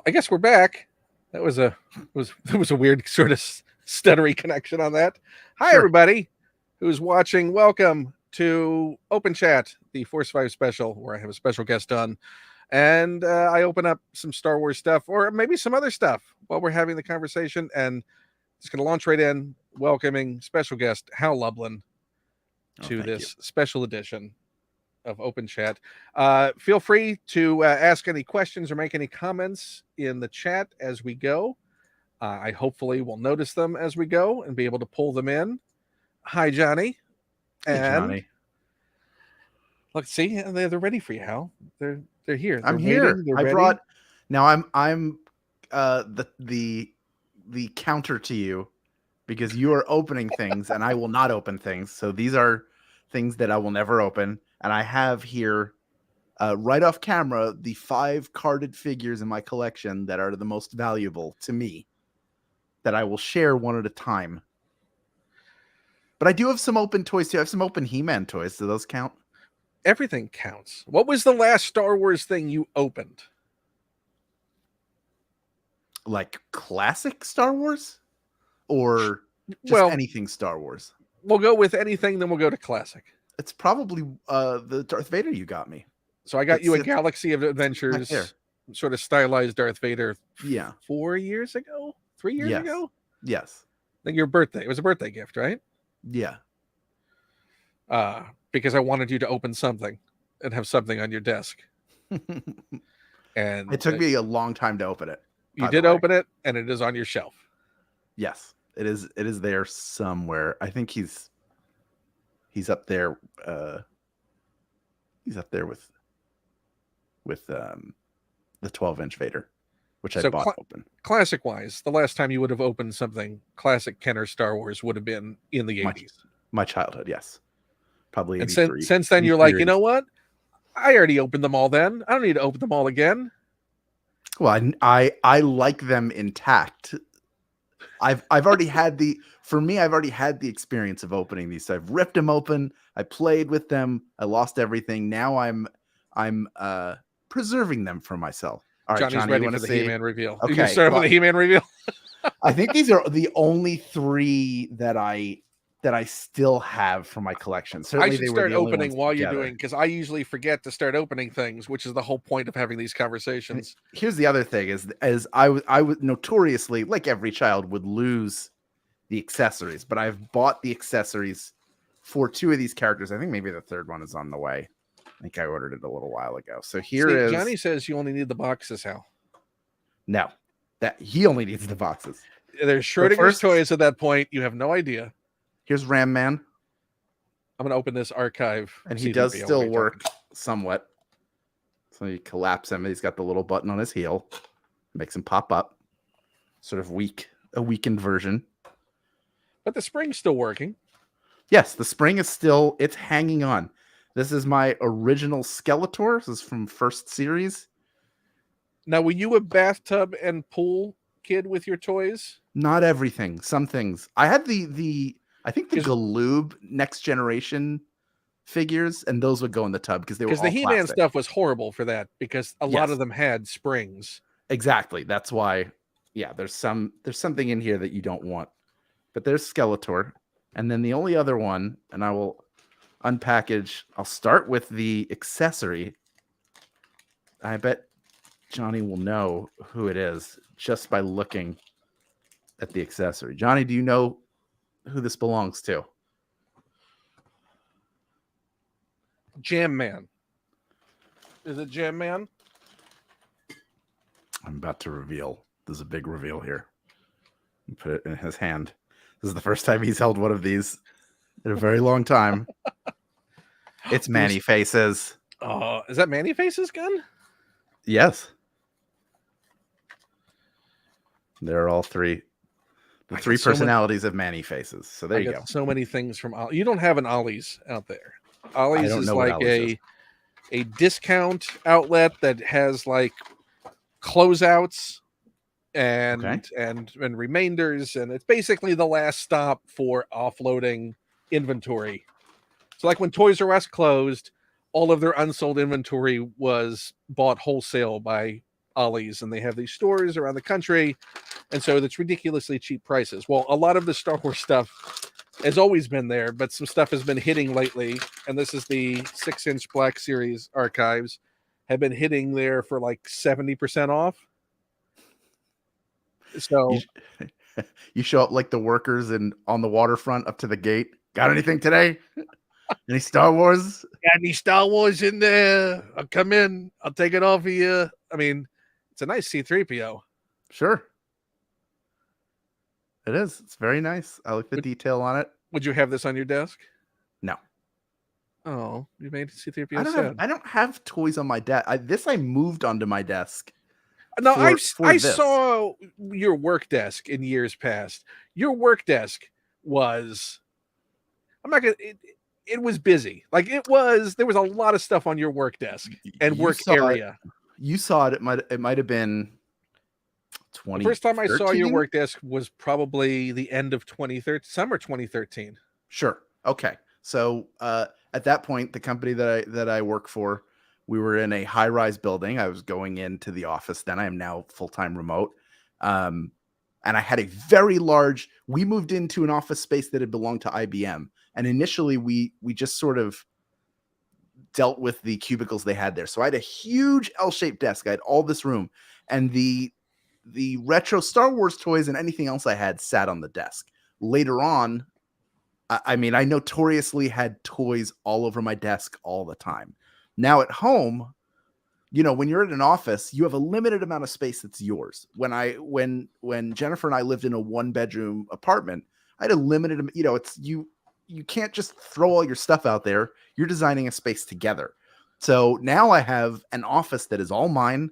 I guess we're back. That was a weird sort of stuttery connection on that. Hi, Sure. everybody who's watching. Welcome to Open Chat, the Force 5 special, where I have a special guest on, and I open up some Star Wars stuff, or maybe some other stuff, while we're having the conversation, and just going to launch right in, welcoming special guest Hal Lublin to this special edition of Open Chat. Feel free to ask any questions or make any comments in the chat as we go. I hopefully will notice them as we go and be able to pull them in. Hi, Johnny. Hey, Johnny. Let's see, they're ready for you, Hal. They're here. I'm They're here. Waiting. They're ready. Brought. Now I'm the counter to you, because you are opening things and I will not open things. So these are things that I will never open. And I have here, right off camera, the 5 carded figures in my collection that are the most valuable to me, that I will share one at a time. But I do have some open toys too. I have some open He-Man toys. Do those count? Everything counts. What was the last Star Wars thing you opened? Like classic Star Wars? Or just anything Star Wars? We'll go with anything, then we'll go to classic. It's probably the Darth Vader you got me. So I got you a Galaxy of Adventures, sort of stylized Darth Vader. 4 years ago? 3 years ago? Yes. I think your birthday. It was a birthday gift, right? Yeah. Because I wanted you to open something and have something on your desk. And it took me a long time to open it. You did open it, and it is on your shelf. Yes, it is. It is there somewhere. I think he's up there. He's up there with the 12-inch Vader, which I bought open. Classic wise, the last time you would have opened something classic Kenner Star Wars would have been in the 80s. My childhood, yes. Probably 83. And since then, you're like, you know what? I already opened them all then. I don't need to open them all again. Well, I like them intact. I've already had I've already had the experience of opening these. So I've ripped them open. I played with them. I lost everything. Now I'm preserving them for myself. All right, Johnny's ready for the He-Man reveal. Okay, you start with the He-Man reveal. I think these are the only 3 that I still have for my collection. Certainly, I should start opening while you're doing, because I usually forget to start opening things, which is the whole point of having these conversations. And here's the other thing: is I would notoriously, like every child, would lose the accessories, but I've bought the accessories for 2 of these characters. I think maybe the 3rd one is on the way. I think I ordered it a little while ago. So is Johnny says you only need the boxes, Hal. No, that he only needs the boxes. There's Schrodinger's toys at that point. You have no idea. Here's Ram Man. I'm going to open this archive. And he does still work somewhat. So you collapse him. He's got the little button on his heel. Makes him pop up. Sort of a weakened version. But the spring's still working. Yes, the spring is still, it's hanging on. This is my original Skeletor. This is from first series. Now, were you a bathtub and pool kid with your toys? Not everything. Some things. I had I think the Galoob Next Generation figures, and those would go in the tub because they were all the He-Man plastic. stuff was horrible for that, because a lot of them had springs. Exactly. That's why. Yeah, there's something in here that you don't want. But there's Skeletor, and then the only other one, and I will unpackage. I'll start with the accessory. I bet Johnny will know who it is just by looking at the accessory. Johnny, do you know who this belongs to? Jam Man. Is it Jam Man? I'm about to reveal. There's a big reveal here. Put it in his hand. This is the first time he's held one of these in a very long time. It's Manny Faces. Is that Manny Faces' gun? Yes. There are all 3. The 3 personalities of Manny Faces. So there you go. So many things from Ollie. You don't have an Ollie's out there. Ollie's is like a discount outlet that has like closeouts and remainders, and it's basically the last stop for offloading inventory. So like when Toys R Us closed, all of their unsold inventory was bought wholesale by Ollie's, and they have these stores around the country, and so it's ridiculously cheap prices. Well, a lot of the Star Wars stuff has always been there, but some stuff has been hitting lately, and this is the 6-inch Black Series archives have been hitting there for like 70% off. So you show up like the workers on the waterfront up to the gate. Got anything today? Any Star Wars? got any Star Wars in there? I'll come in. I'll take it off of you. I mean, it's a nice C-3PO. Sure. It is. It's very nice. I like the detail on it. Would you have this on your desk? No. Oh, you made C-3PO I don't have toys on my desk. I moved onto my desk. No, I saw your work desk in years past. Your work desk was, I'm not gonna. It was busy. Like there was a lot of stuff on your work desk and work area. You saw it. It might have been 20. The first time I saw your work desk was probably the end of 2013, summer 2013. Sure. Okay. So at that point, the company that I work for, we were in a high-rise building. I was going into the office. Then I am now full-time remote. And I had a very large, we moved into an office space that had belonged to IBM. And initially we just sort of dealt with the cubicles they had there. So I had a huge L-shaped desk. I had all this room, and the retro Star Wars toys and anything else I had sat on the desk. Later on, I mean, I notoriously had toys all over my desk all the time. Now at home, when you're in an office, you have a limited amount of space that's yours. When Jennifer and I lived in a 1-bedroom apartment, I had a limited, you can't just throw all your stuff out there. You're designing a space together. So now I have an office that is all mine.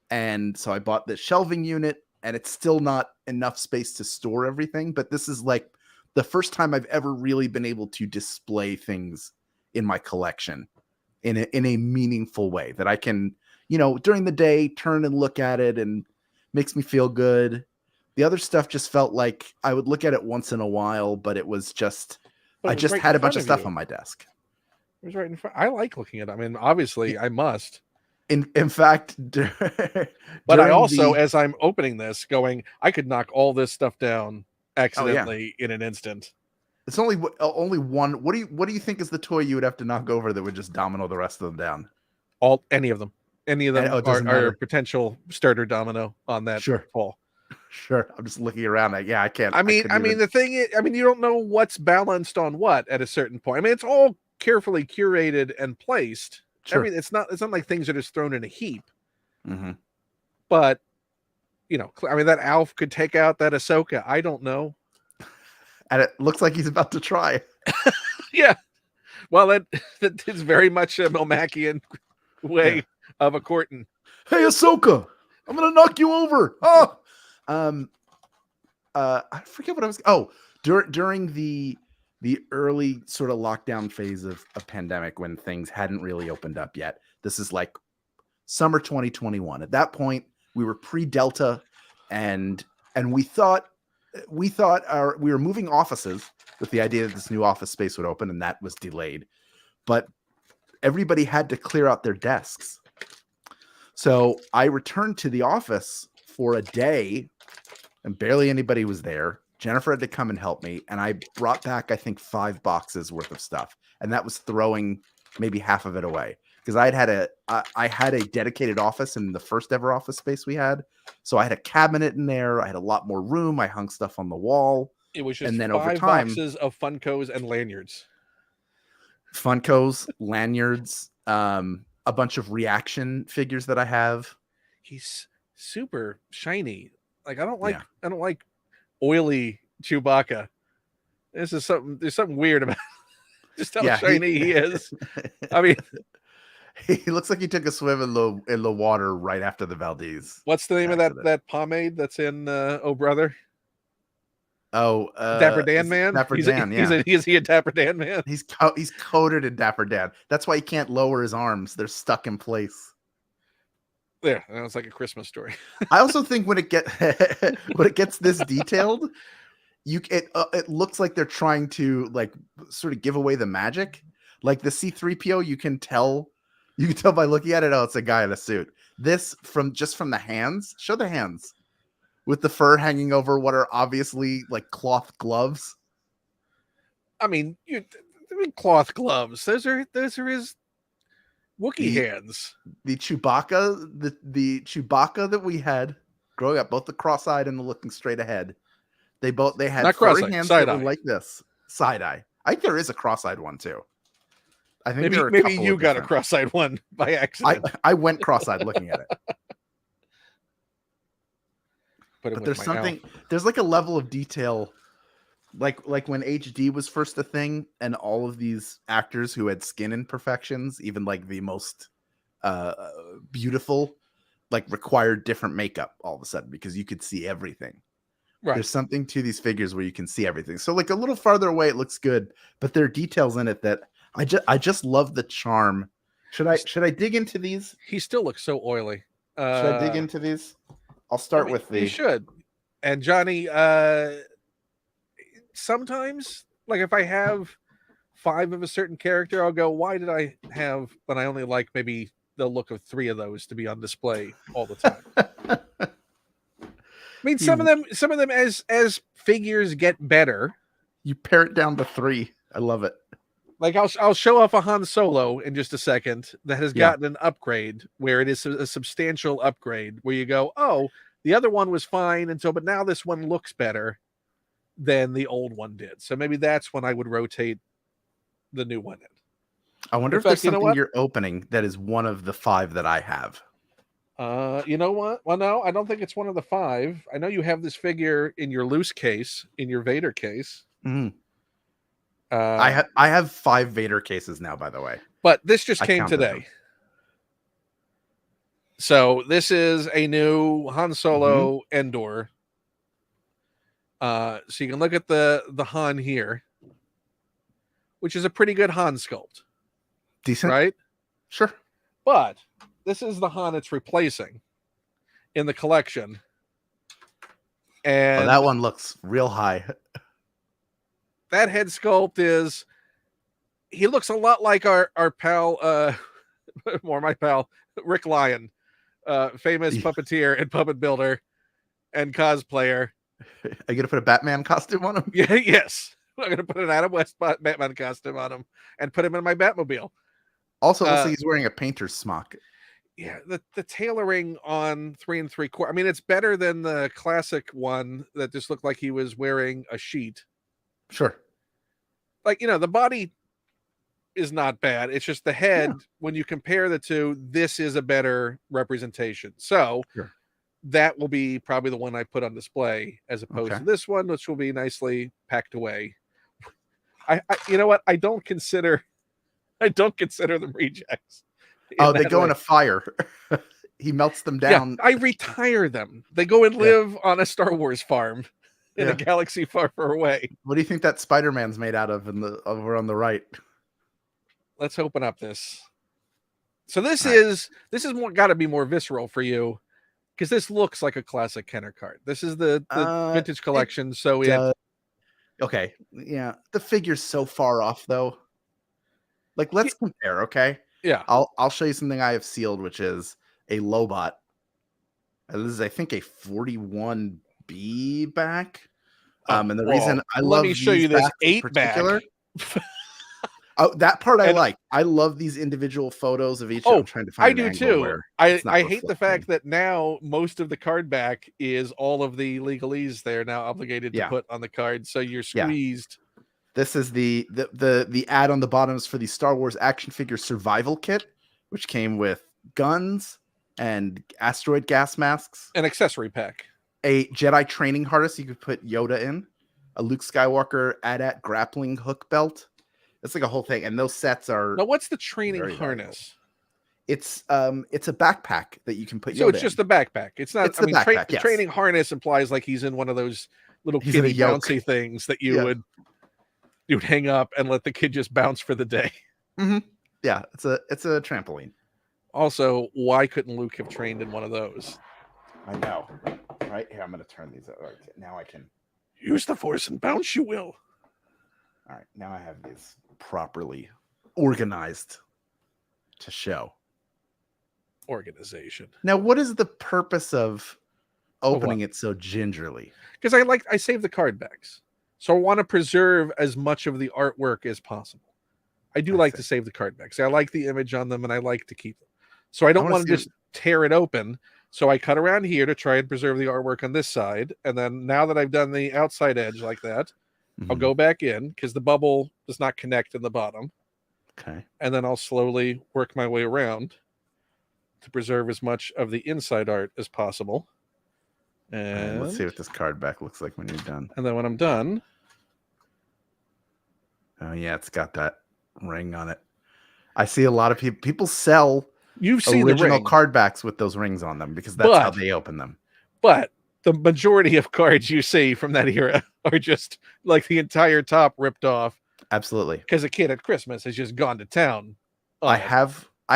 And so I bought this shelving unit, and it's still not enough space to store everything. But this is like the first time I've ever really been able to display things in my collection in a meaningful way that I can, during the day, turn and look at it, and makes me feel good. The other stuff just felt like I would look at it once in a while, but it was just, I just had a bunch of stuff on my desk. It was right in front. I like looking at it. I mean, obviously I must. In fact, but I also, as I'm opening this, going, I could knock all this stuff down accidentally in an instant. It's only one. What do you think is the toy you would have to knock over that would just domino the rest of them down? Any of them are potential starter domino on that fall. Sure. I'm just looking around. I can't. I mean, the thing is, you don't know what's balanced on what at a certain point. I mean, it's all carefully curated and placed. Sure. It's not like things are just thrown in a heap. Mm-hmm. But that Alf could take out that Ahsoka. I don't know. And it looks like he's about to try. Yeah. Well, that is very much a Melmacian way of a courting. Hey, Ahsoka, I'm gonna knock you over. Oh, I forget what I was. Oh, during the early sort of lockdown phase of a pandemic, when things hadn't really opened up yet. This is like summer 2021. At that point, we were pre-Delta, and we thought we were moving offices with the idea that this new office space would open, and that was delayed. But everybody had to clear out their desks. So I returned to the office for a day, and barely anybody was there. Jennifer had to come and help me, and I brought back, I think, 5 boxes worth of stuff, and that was throwing maybe half of it away, because I had a dedicated office in the first ever office space we had, so I had a cabinet in there. I had a lot more room. I hung stuff on the wall. It was just 5 boxes of Funkos and lanyards. Funkos, lanyards, a bunch of reaction figures that I have. He's super shiny. Like I don't like oily Chewbacca. There's something weird about just how shiny he is. I mean, he looks like he took a swim in the water right after the Valdez. What's the name of that pomade that's in Oh Brother? Oh, Dapper Dan Man. Dapper Dan, yeah. Is he a Dapper Dan Man? He's coated in Dapper Dan. That's why he can't lower his arms. They're stuck in place. There, that was like a Christmas story. I also think when it gets this detailed, it looks like they're trying to like sort of give away the magic. Like the C-3PO, you can tell You can tell by looking at it. Oh, it's a guy in a suit. This from the hands. Show the hands with the fur hanging over what are obviously like cloth gloves. I mean, cloth gloves. Those are his Wookiee The hands. the Chewbacca, the Chewbacca that we had growing up, both the cross-eyed and the looking straight ahead. They had Not furry cross-eyed, hands that were side-eye. like this. Side-eye. I think there is a cross-eyed one too. I think Maybe there are a maybe couple you of got a different. cross-eyed one by accident. I went cross-eyed looking at it. But there's something. There's like a level of detail, like when HD was first a thing, and all of these actors who had skin imperfections, even like the most beautiful, like required different makeup all of a sudden because you could see everything. Right. There's something to these figures where you can see everything. So like a little farther away, it looks good, but there are details in it that I just love the charm. Should I dig into these? He still looks so oily. Should I dig into these? I'll start with the. You should. And Johnny, sometimes, like if I have 5 of a certain character, I'll go, why did I have, but I only like maybe the look of 3 of those to be on display all the time. I mean, some of them as figures get better. You pare it down to 3. I love it. Like I'll show off a Han Solo in just a second that has gotten an upgrade where it is a substantial upgrade where you go, oh, the other one was fine but now this one looks better than the old one did. So maybe that's when I would rotate the new one in. I wonder if there's something you're opening that is one of the 5 that I have. You know what? Well, no, I don't think it's one of the 5. I know you have this figure in your loose case, in your Vader case. Mm. I have 5 Vader cases now, by the way. But this just came today. So this is a new Han Solo Endor. So you can look at the Han here, which is a pretty good Han sculpt. Decent, right? Sure. But this is the Han it's replacing in the collection. And that one looks real high. That head sculpt he looks a lot like our pal, more my pal, Rick Lyon, famous puppeteer and puppet builder and cosplayer. Are you going to put a Batman costume on him? Yeah, yes. I'm going to put an Adam West Batman costume on him and put him in my Batmobile. Also, looks like he's wearing a painter's smock. Yeah, the tailoring on 3 3/4. I mean, it's better than the classic one that just looked like he was wearing a sheet. Sure. Like, the body is not bad. It's just the head. Yeah. When you compare the two, this is a better representation. So that will be probably the one I put on display as opposed to this one, which will be nicely packed away. I you know what? I don't consider them rejects. Oh, they go in a fire. He melts them down. Yeah, I retire them. They go and live on a Star Wars farm in a galaxy far, far away. What do you think that Spider-Man's made out of over on the right? Let's open up this. So this is more got to be more visceral for you because this looks like a classic Kenner card. This is the vintage collection. Okay. Yeah. The figure's so far off though. Like, let's compare, okay? Yeah. I'll show you something I have sealed, which is a Lobot. This is, I think, a 41B back. And the reason I love let me show you this 8 back. Oh, that part I like. I love these individual photos of each. Oh, I'm trying to find I do too. I hate the fact that now most of the card back is all of the legalese they're now obligated to put on the card, so you're squeezed. Yeah. This is the ad on the bottoms for the Star Wars action figure survival kit, which came with guns and asteroid gas masks, an accessory pack, a Jedi training harness you could put Yoda in, a Luke Skywalker AT-AT grappling hook belt. It's like a whole thing, and those sets are. Now, what's the training harness? It's a backpack that you can put. So it's just the backpack. It's not. It's the backpack. Yes. Training harness implies like he's in one of those little kiddie bouncy things that you would hang up and let the kid just bounce for the day. Mm-hmm. Yeah, it's a trampoline. Also, why couldn't Luke have trained in one of those? I know. Right here, I'm going to turn these. Right, now I can use the Force and bounce. You will. All right, now I have these properly organized to show. organization. Now, what is the purpose of Of what? opening it so gingerly? Because I save the card backs, so I want to preserve as much of the artwork as possible. I do I like see. to save the card backs. I like the image on them, and I like to keep them. So I I don't want to want to see. just tear it open. So I cut around here to try and preserve the artwork on this side, and then now that I've done the outside edge like that, I'll Mhm. go back in because the bubble does not connect in the bottom, Okay. and then I'll slowly work my way around to preserve as much of the inside art as possible. All right, let's see And what this card back looks like when you're done. then when I'm done, Oh yeah, it's got that ring on it. I see a lot of people sell you've seen the original ring, card backs with those rings on them because that's how but they open them. but the majority of cards you see from that era are just like the entire top ripped off Absolutely. because a kid at Christmas has just gone to town on I it.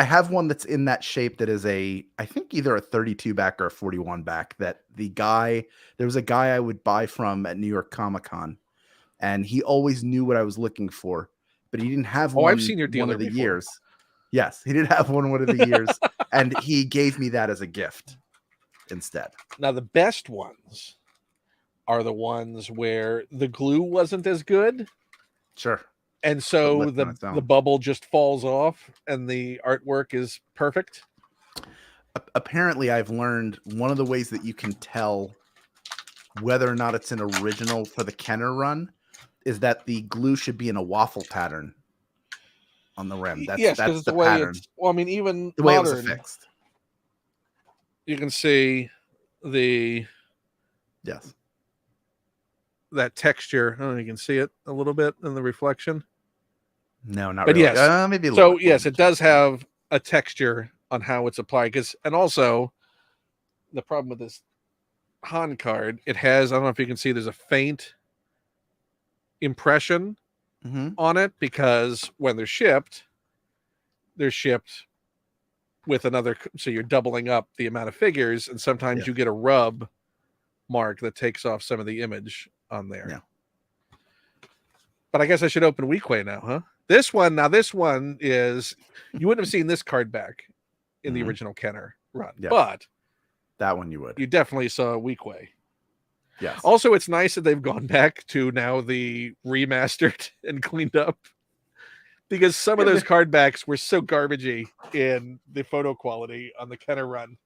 have one that's in that shape that is I think either a 32 back or a 41 back that there was a guy I would buy from at New York Comic Con, and he always knew what I was looking for, but he didn't have Oh, I've one seen your one dealer of the before. years. Yes, he did have one of the years, and he gave me that as a gift instead. Now the best ones are the ones where the glue wasn't as good, Sure. and But so lift on its the own. bubble just falls off and the artwork is perfect. Apparently, I've learned one of the ways that you can tell whether or not it's an original for the Kenner run is that the glue should be in a waffle pattern on the rim. Yes, because That's it's the the way pattern. it's. Well, I mean, even The way it was modern, affixed. you can see the Yes. that texture. Oh, you can see it a little bit in the reflection. No, not But really. yes, Maybe a little so bit. yes, it does have a texture on how it's applied. Because and also the problem with this Han card, it has. I don't know if you can see. There's a faint impression Mm-hmm. on it because when they're shipped with another. So you're doubling up the amount of figures, and sometimes Yeah. you get a rub mark that takes off some of the image on there. Yeah. But I guess I should open Weequay now, huh? This one is you wouldn't have seen this card back in the Mhm. original Kenner run, Yes. but That one you would. you definitely saw Weequay. Yes. Also, it's nice that they've gone back to now the remastered and cleaned up because some of those card backs were so garbagey in the photo quality on the Kenner run.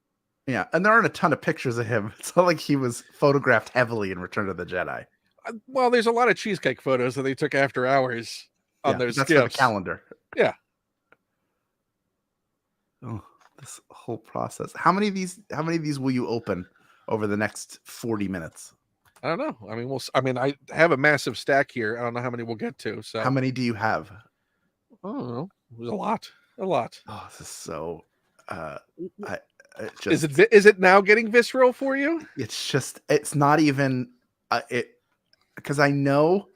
Yeah, and there aren't a ton of pictures of him. It's not like he was photographed heavily in Return of the Jedi. Well, there's a lot of cheesecake photos that they took after hours on Yeah, those that's for the skiffs. calendar. Yeah. Oh, this whole process. How many of these will you open over the next 40 minutes? I don't know. I mean, I have a massive stack here. I don't know how many we'll get to. So How many do you have? I don't know. There's a lot. A lot. Oh, this is so Is it now getting visceral for you? It's not even because I know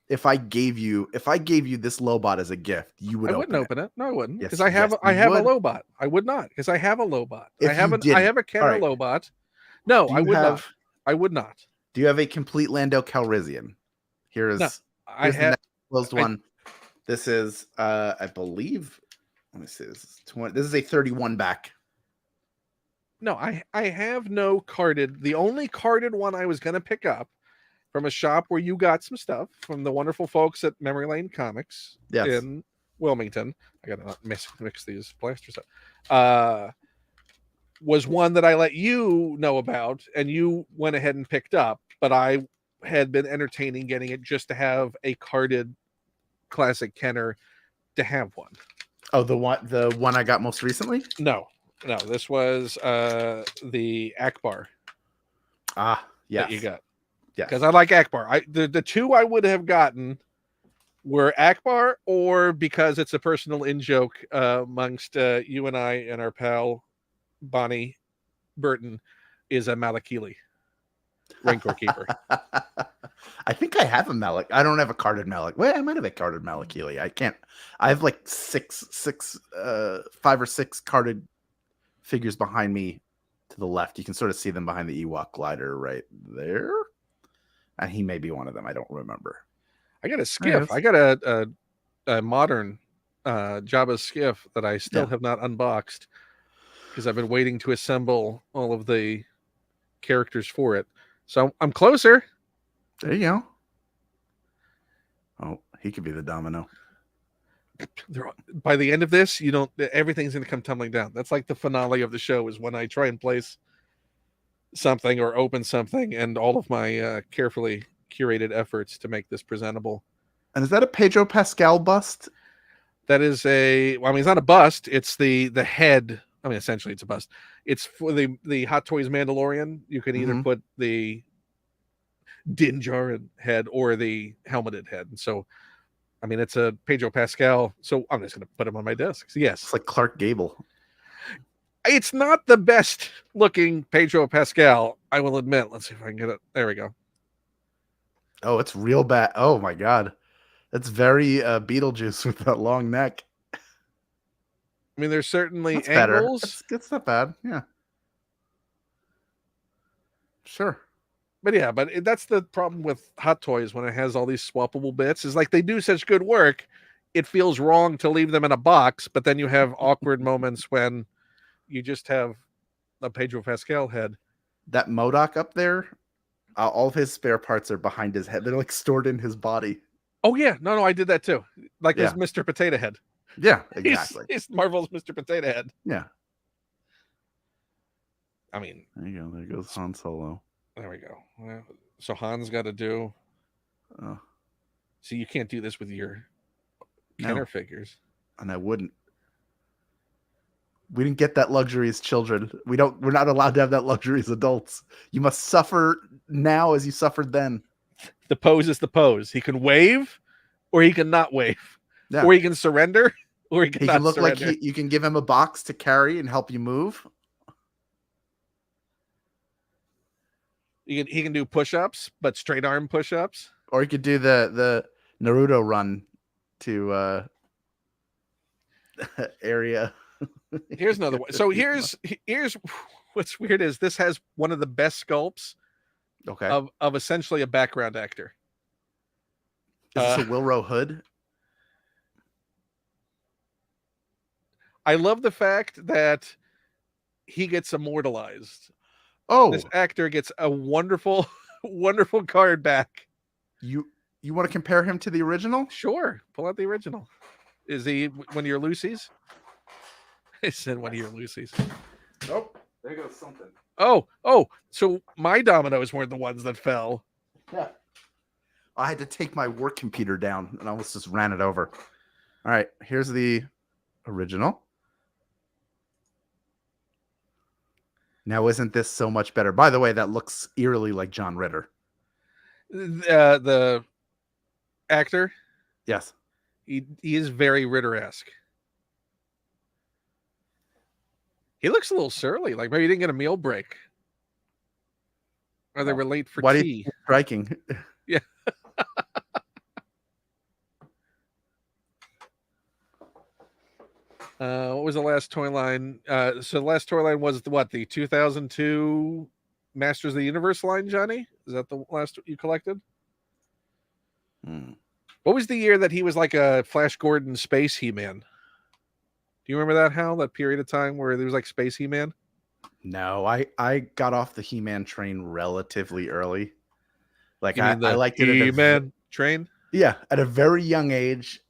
if I gave you this Lobot as a gift, you would I wouldn't open it. it. No, I wouldn't. Yes, Because I have yes, I you have a would. Lobot. I would not, because I have a Lobot. If you I didn't. have a Kenner All right. Lobot. No, Do I you would not. have- I would not. Do you have a complete Lando Calrissian? Here's No, I here's the have. next closed one. This is I believe. Let me see. This is 20. This is a 31 back. No, I have no carded. The only carded one I was going to pick up from a shop where you got some stuff from the wonderful folks at Memory Lane Comics Yes. in Wilmington. I got to mix these plasters up. Was one that I let you know about, and you went ahead and picked up, but I had been entertaining getting it just to have a carded classic Kenner to have one. Oh, the one I got most recently? No, this was the Akbar. Ah, yes. That you got. Yeah. Because I like Akbar. The two I would have gotten were Akbar, or because it's a personal in-joke amongst you and I and our pal Bonnie Burton, is a Malakili, Rancor Keeper. I think I have a Malak. I don't have a carded Malak. Well, I might have a carded Malakili. I can't. I have like 5 or 6 carded figures behind me to the left. You can sort of see them behind the Ewok glider right there. And he may be one of them. I don't remember. I got a skiff. I got a modern Jabba's skiff that I still have not unboxed. because I've been waiting to assemble all of the characters for it. So I'm closer. There you go. Oh, he could be the domino. By the end of this, everything's going to come tumbling down. That's like the finale of the show is when I try and place something or open something, and all of my carefully curated efforts to make this presentable. And is that a Pedro Pascal bust? That is it's not a bust. It's the head. I mean, essentially, it's a bust. It's for the Hot Toys Mandalorian. You can either put the Din Djarin head or the helmeted head. And so, I mean, it's a Pedro Pascal. So I'm just going to put him on my desk. So yes, it's like Clark Gable. It's not the best looking Pedro Pascal, I will admit. Let's see if I can get it. There we go. Oh, it's real bad. Oh my God. That's very Beetlejuice with that long neck. I mean, there's certainly That's angles. It's not bad. Yeah. Sure. But yeah, that's the problem with Hot Toys when it has all these swappable bits, is like they do such good work. It feels wrong to leave them in a box, but then you have awkward moments when you just have a Pedro Pascal head. That MODOK up there, all of his spare parts are behind his head. They're like stored in his body. Oh yeah, no, I did that too. Like this Mr. Potato Head. Yeah, exactly. He's Marvel's Mr. Potato Head. Yeah. I mean, there you go. There goes Han Solo. There we go. Well, so Han's got to do. So you can't do this with your Kenner figures. And I wouldn't. We didn't get that luxury as children. We're not allowed to have that luxury as adults. You must suffer now as you suffered then. The pose is the pose. He can wave, or he can not wave, or he can surrender, or he can look surrender. Like you can give him a box to carry and help you move. He can do push-ups, but straight arm push-ups. Or he could do the Naruto run to area. Here's another one. So here's what's weird is this has one of the best sculpts of essentially a background actor. Is this a Wilrow Hood? I love the fact that he gets immortalized. Oh, this actor gets a wonderful, wonderful card back. You want to compare him to the original? Sure. Pull out the original. Is he one of your Lucy's? I said one of your Lucy's. Oh, there goes something. Oh, so my dominoes weren't the ones that fell. Yeah. I had to take my work computer down and I almost just ran it over. All right, here's the original. Now, isn't this so much better? By the way, that looks eerily like John Ritter. The actor? Yes. He is very Ritter-esque. He looks a little surly, like maybe he didn't get a meal break. Or they were late for tea. Why do you think striking? Yeah. What was the last toy line? So the last toy line was the 2002 Masters of the Universe line, Johnny? Is that the last you collected? What was the year that he was like a Flash Gordon Space He-Man? Do you remember that, Hal? That period of time where there was like Space He-Man? No, I got off the He-Man train relatively early. Like I liked it. He-Man train? Yeah, at a very young age.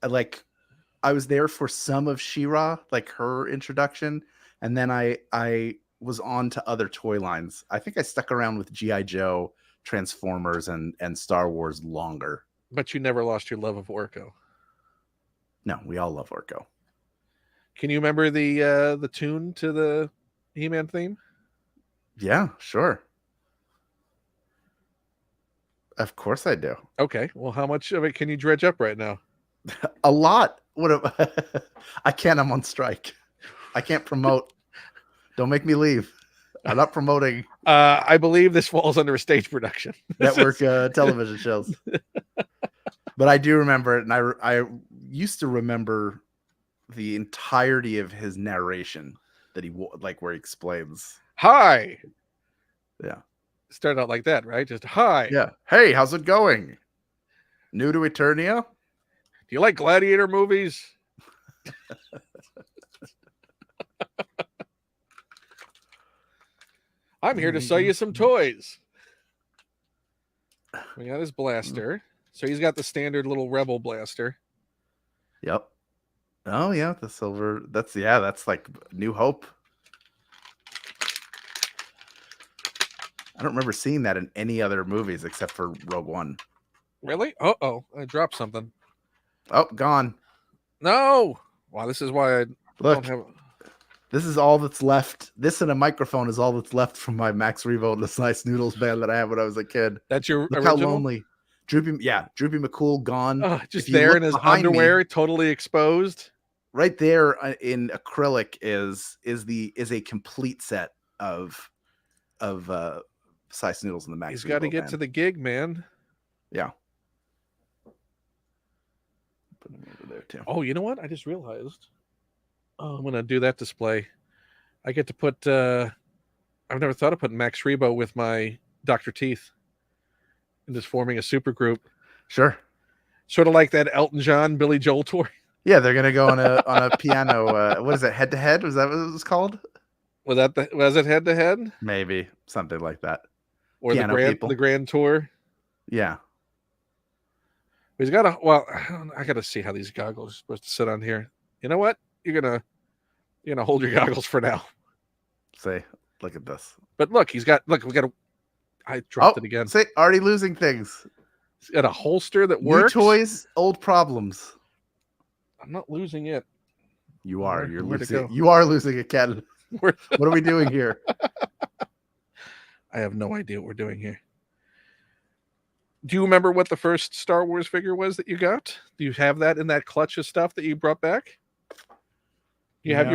I was there for some of She-Ra, like her introduction, and then I was on to other toy lines. I think I stuck around with G.I. Joe, Transformers, and Star Wars longer. But you never lost your love of Orko. No, we all love Orko. Can you remember the tune to the He-Man theme? Yeah, sure. Of course I do. Okay. Well, how much of it can you dredge up right now? A lot. I can't. I'm on strike. I can't promote. Don't make me leave. I'm not promoting. I believe this falls under a stage production. Network television shows. But I do remember it, and I used to remember the entirety of his narration that where he explains. Hi. Yeah. Start out like that, right? Just hi. Yeah. Hey, how's it going? New to Eternia? Do you like gladiator movies? I'm here to sell you some toys. We got his blaster. So he's got the standard little Rebel blaster. Yep. Oh yeah, the silver. That's like New Hope. I don't remember seeing that in any other movies except for Rogue One. Really? Uh-oh. I dropped something. Oh, gone. No. Wow, this is why I Look, don't have... This is all that's left. This and a microphone is all that's left from my Max Revo and the Slice Noodles band that I had when I was a kid. That's your Look original? how lonely. Droopy McCool gone. Just there in his underwear, totally exposed. Right there in acrylic is a complete set of Slice Noodles and the Max. He's got to get to the gig, man. Yeah. Put him over there too. Oh, you know what? I just realized. Oh, I'm gonna do that display. I get to put. I've never thought of putting Max Rebo with my Dr. Teeth, and just forming a super group. Sure. Sort of like that Elton John Billy Joel tour. Yeah, they're gonna go on a piano. What is it? Head to head? Was that what it was called? Was it head to head? Maybe something like that. Or the grand tour. Yeah. He's got a. Well, I got to see how these goggles are supposed to sit on here. You know what? You're gonna hold your goggles for now. Say, look at this. But look, we got a. I dropped it again. Say, already losing things. He's got a holster that works. New toys, old problems. I'm not losing it. You are. You're losing. You are losing it, Ken. What are we doing here? I have no idea what we're doing here. Do you remember what the first Star Wars figure was that you got? Do you have that in that clutch of stuff that you brought back? You have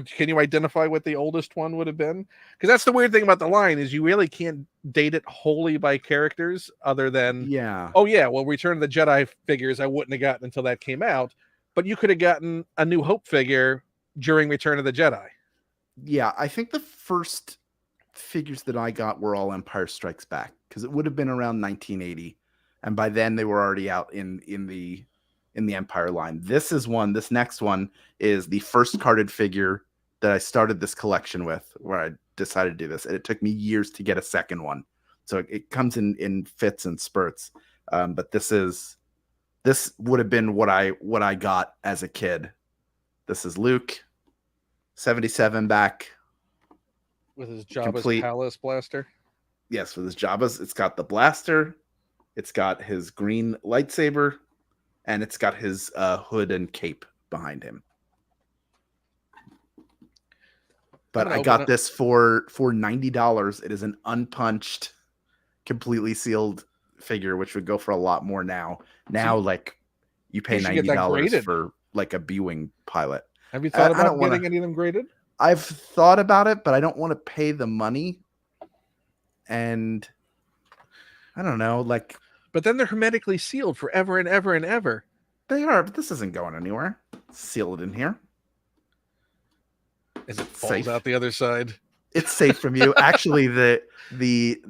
can you identify what the oldest one would have been? Because that's the weird thing about the line is you really can't date it wholly by characters other than Return of the Jedi figures I wouldn't have gotten until that came out, but you could have gotten a New Hope figure during Return of the Jedi. Yeah, I think the first figures that I got were all Empire Strikes Back because it would have been around 1980, and by then they were already out in the Empire line. This next one is the first carded figure that I started this collection with, where I decided to do this, and it took me years to get a second one. So it comes in fits and spurts. But this would have been what I got as a kid. This is Luke, 77 back. With his Jabba's Palace blaster? Yes, with his Jabba's. It's got the blaster. It's got his green lightsaber. And it's got his hood and cape behind him. But I got this for $90. It is an unpunched, completely sealed figure, which would go for a lot more now. Now, like, you pay $90 for like a B-Wing pilot. Have you thought about getting any of them graded? I've thought about it, but I don't want to pay the money. And I don't know, like... But then they're hermetically sealed forever and ever and ever. They are, but this isn't going anywhere. Seal it in here. As it falls out the other side. It's safe from you. Actually, the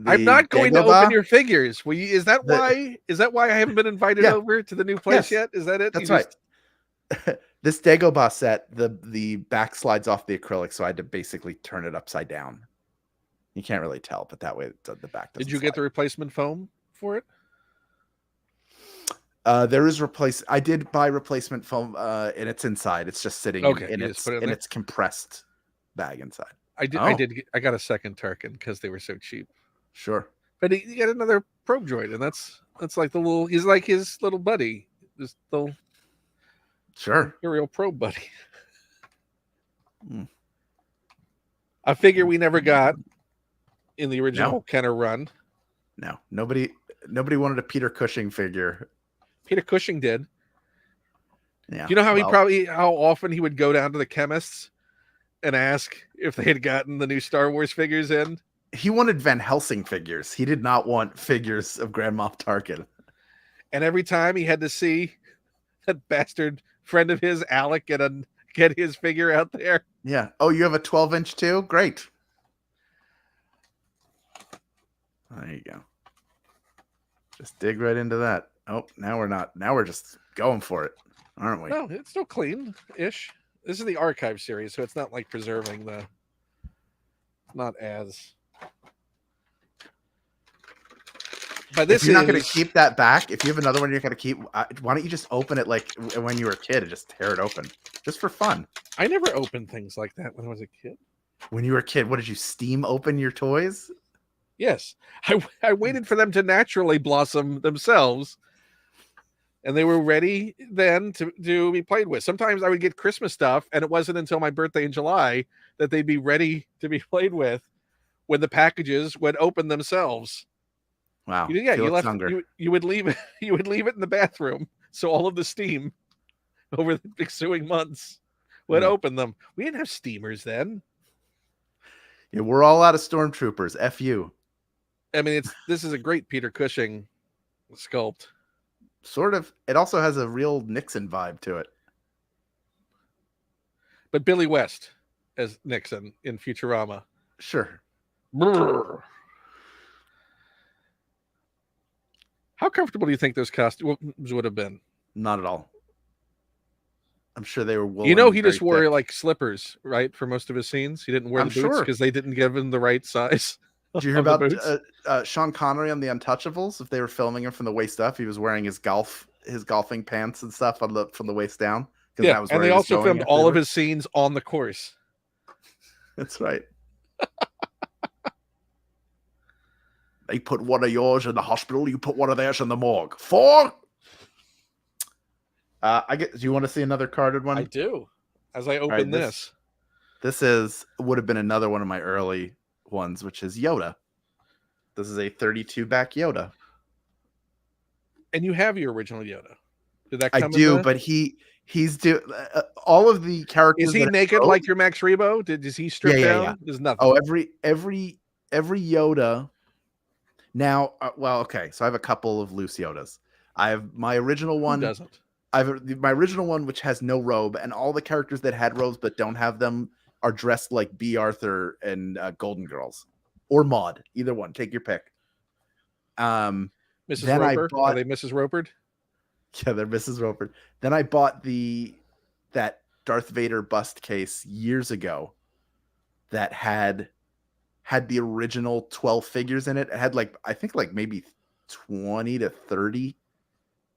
I'm not going to open your figures. Is that why I haven't been invited over to the new place yet? Is that it? That's right. This Dagobah set, the back slides off the acrylic, so I had to basically turn it upside down. You can't really tell, but that way the back doesn't. Did you get the replacement foam for it? There is I did buy replacement foam, and it's inside. It's just sitting in its compressed bag inside. I got a second Tarkin because they were so cheap. Sure, but you got another probe droid, and that's like he's like his little buddy, this little Imperial probe buddy. A figure we never got in the original Kenner run. No, nobody wanted a Peter Cushing figure. Peter Cushing did. Yeah. Do you know how often he would go down to the chemists and ask if they had gotten the new Star Wars figures in? He wanted Van Helsing figures. He did not want figures of Grand Moff Tarkin. And every time he had to see that bastard friend of his, Alec, get his figure out there. Yeah. Oh, you have a 12-inch too? Great. There you go. Just dig right into that. Oh, now we're not. Now we're just going for it, aren't we? No, it's still clean-ish. This is the archive series, so it's not like preserving the... Not as... But If this you're not going to is keep that back, if you have another one you're going to keep, why don't you just open it like when you were a kid and just tear it open? Just for fun. I never opened things like that when I was a kid. When you were a kid, what did you steam open your toys? Yes. I waited for them to naturally blossom themselves. And they were ready then to be played with. Sometimes I would get Christmas stuff, and it wasn't until my birthday in July that they'd be ready to be played with when the packages would open themselves. Wow. You would leave you would leave it in the bathroom so all of the steam over the ensuing months would open them. We didn't have steamers then. Yeah, we're all out of stormtroopers. F you. I mean, this is a great Peter Cushing sculpt. Sort of. It also has a real Nixon vibe to it. But Billy West as Nixon in Futurama. Sure. Brrr. How comfortable do you think those costumes would have been? Not at all. I'm sure they were woolen. You know, he just wore like slippers, right, for most of his scenes. He didn't wear the boots because they didn't give him the right size. Did you hear about Sean Connery on The Untouchables? If they were filming him from the waist up, he was wearing his golfing pants and stuff from the waist down. Yeah, that was and they also filmed all of his scenes on the course. That's right. They put one of yours in the hospital. You put one of theirs in the morgue. 4. Do you want to see another carded one? I do. As I open this would have been another one of my early ones, which is Yoda. This is a 32 back Yoda. And you have your original Yoda. Did that come I do, but he's all of the characters. Is he naked like your Max Rebo? Is he stripped down? Yeah. There's nothing. Oh, every Yoda. Now, okay. So I have a couple of loose Yodas. I have my original one. Who doesn't? I have my original one, which has no robe, and all the characters that had robes but don't have them are dressed like B. Arthur and Golden Girls, or Maud. Either one, take your pick. Mrs. Roper? Are they Mrs. Roper? Yeah, they're Mrs. Roper. Then I bought that Darth Vader bust case years ago that had the original 12 figures in it. It had I think maybe 20 to 30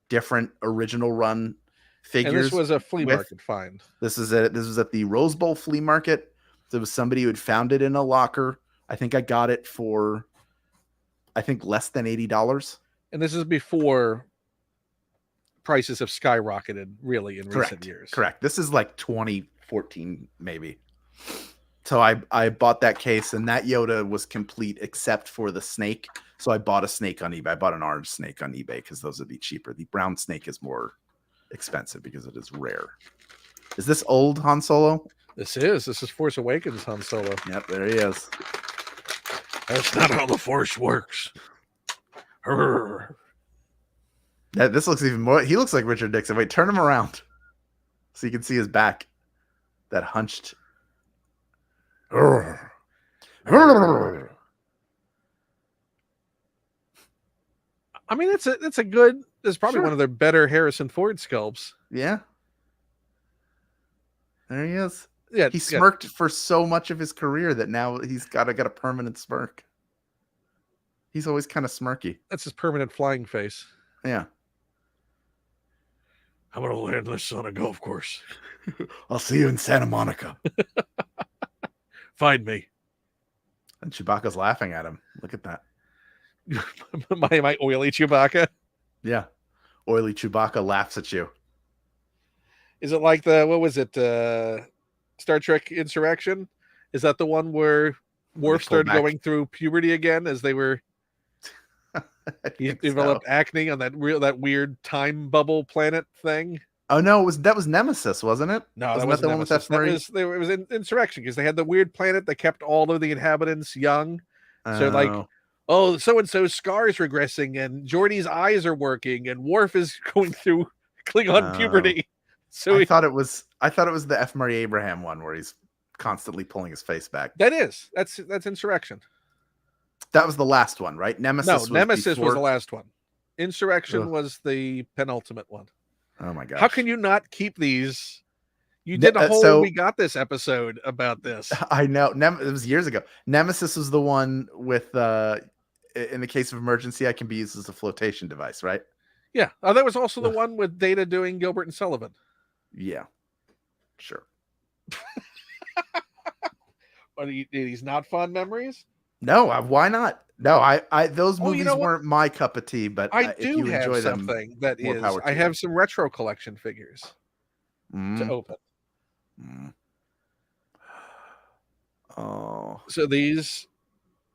different original run figures. And this was a flea market find. This was at the Rose Bowl flea market. There was somebody who had found it in a locker. I think I got it for less than $80. And this is before prices have skyrocketed really in recent years. Correct. This is like 2014 maybe. So I bought that case, and that Yoda was complete except for the snake. So I bought a snake on eBay. I bought an orange snake on eBay because those would be cheaper. The brown snake is more expensive because it is rare. Is this old Han Solo? This is Force Awakens Han Solo. Yep, there he is. That's not how the Force works. This looks even more. He looks like Richard Nixon. Wait, turn him around so you can see his back. That hunched. I mean, it's a good. It's probably one of their better Harrison Ford sculpts. Yeah. There he is. Yeah, he smirked for so much of his career that now he's got a permanent smirk. He's always kind of smirky. That's his permanent flying face. Yeah. I'm gonna land this on a golf course. I'll see you in Santa Monica. Find me. And Chewbacca's laughing at him. Look at that. my oily Chewbacca. Yeah. Oily Chewbacca laughs at you. Is it like what was it? Star Trek Insurrection? Is that the one where Worf started going through puberty again as they were he developed acne on that weird time bubble planet thing? Oh no, that was Nemesis, wasn't it? No, that wasn't Nemesis. It was Insurrection because they had the weird planet that kept all of the inhabitants young. So so-and-so's scar is regressing and Geordi's eyes are working and Worf is going through Klingon puberty. So I thought it was the F. Murray Abraham one where he's constantly pulling his face back. That's Insurrection. That was the last one, right? Nemesis was the last one. Insurrection was the penultimate one. Oh my gosh. How can you not keep these? You did a whole We Got This episode about this. I know. It was years ago. Nemesis was the one with in the case of emergency, I can be used as a flotation device, right? Yeah. Oh, that was also the Ugh. one with Data doing Gilbert and Sullivan. Yeah, sure. Are these not fond memories? No, why not? No, those Oh, you movies know what? weren't my cup of tea, but I if do you have enjoy them, something that more is. power I to you. have some retro collection figures to Mm, open. mm. Oh, So these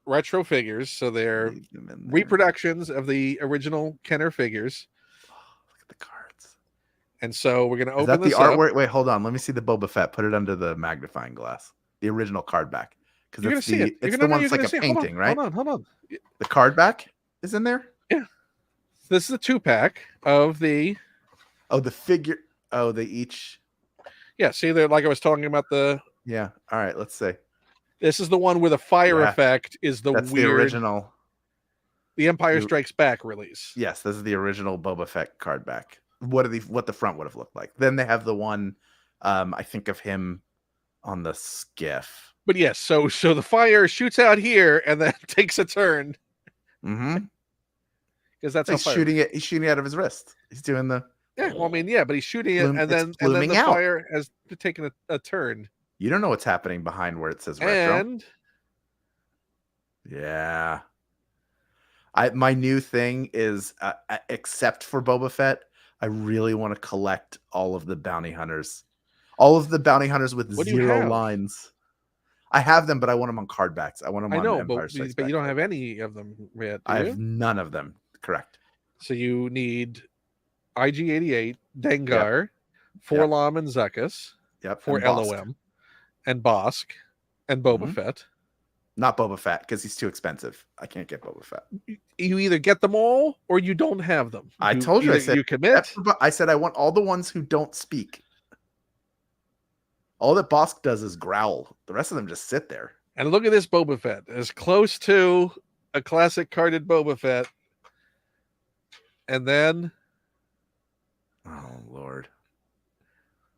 retro figures, so they're leave them in there. reproductions of the original Kenner figures. Oh, look at the cards. And so we're going to Is open that the this up. artwork? Wait, hold on. Let me see the Boba Fett. Put it under the magnifying glass. The original card back. Because You're going to see it. it's the one that's like a See it. painting, right? Hold on. The card back is in there? Yeah. This is a 2-pack of the. Oh, the figure. Oh, they each. Yeah, see there, like I was talking about the. Yeah. All right, let's see. This is the one where the fire Yeah, effect is the that's weird. the original. The Empire Strikes Back release. Yes, this is the original Boba Fett card back. What the front would have looked like. Then they have the one, I think of him on the skiff. But yes, so the fire shoots out here and then takes a turn. Mm-hmm. Because that's he's how fire shooting it. He's shooting out of his wrist. He's doing the. Yeah, well, I mean, yeah, but he's shooting it, and then the out. fire has taken a turn. You don't know what's happening behind where it says retro. And yeah, my new thing is, except for Boba Fett, I really want to collect all of the bounty hunters, with zero lines. I have them, but I want them on card backs. I want them. I know, but you don't have any of them yet. I have none of them. Correct. So you need IG-88, Dengar, Forlom and Zuckuss, for LOM, and Bosk, and Boba Fett. Not Boba Fett, because he's too expensive. I can't get Boba Fett. You either get them all or you don't have them. I told you. I said you commit. I said I want all the ones who don't speak. All that Bosk does is growl. The rest of them just sit there. And look at this Boba Fett, as close to a classic carded Boba Fett. And then, oh Lord,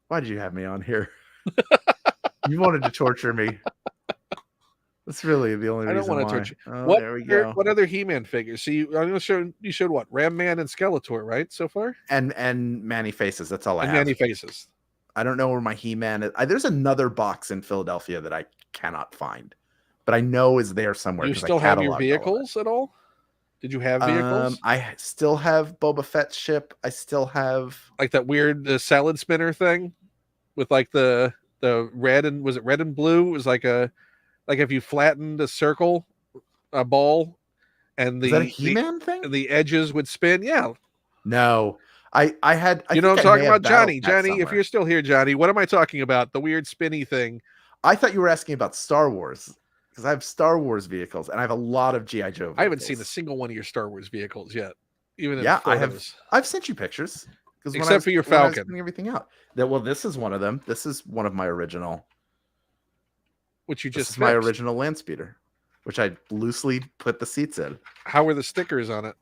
why did you have me on here? You wanted to torture me. That's really the only reason. I don't want to torture. Oh, there we go. What other He-Man figures? So you showed what? Ram Man and Skeletor, right? So far, and Manny Faces. That's all I have. Manny Faces. I don't know where my He-Man is. There's another box in Philadelphia that I cannot find, but I know is there somewhere. Do you still have your vehicles at all? Did you have vehicles? I still have Boba Fett's ship. I still have like that weird salad spinner thing with like the red and was it red and blue? It was like if you flattened a circle, a ball, and is that a He-Man thing? The edges would spin. Yeah. No. I had. You know what I'm talking about, Johnny? Johnny, if you're still here, Johnny, what am I talking about? The weird spinny thing. I thought you were asking about Star Wars, because I have Star Wars vehicles and I have a lot of G.I. Joe vehicles. I haven't seen a single one of your Star Wars vehicles yet. Even I have. I've sent you pictures. Except for your Falcon. Everything out. This is one of them. This is one of my original. Which you just. This is my original land speeder, which I loosely put the seats in. How were the stickers on it?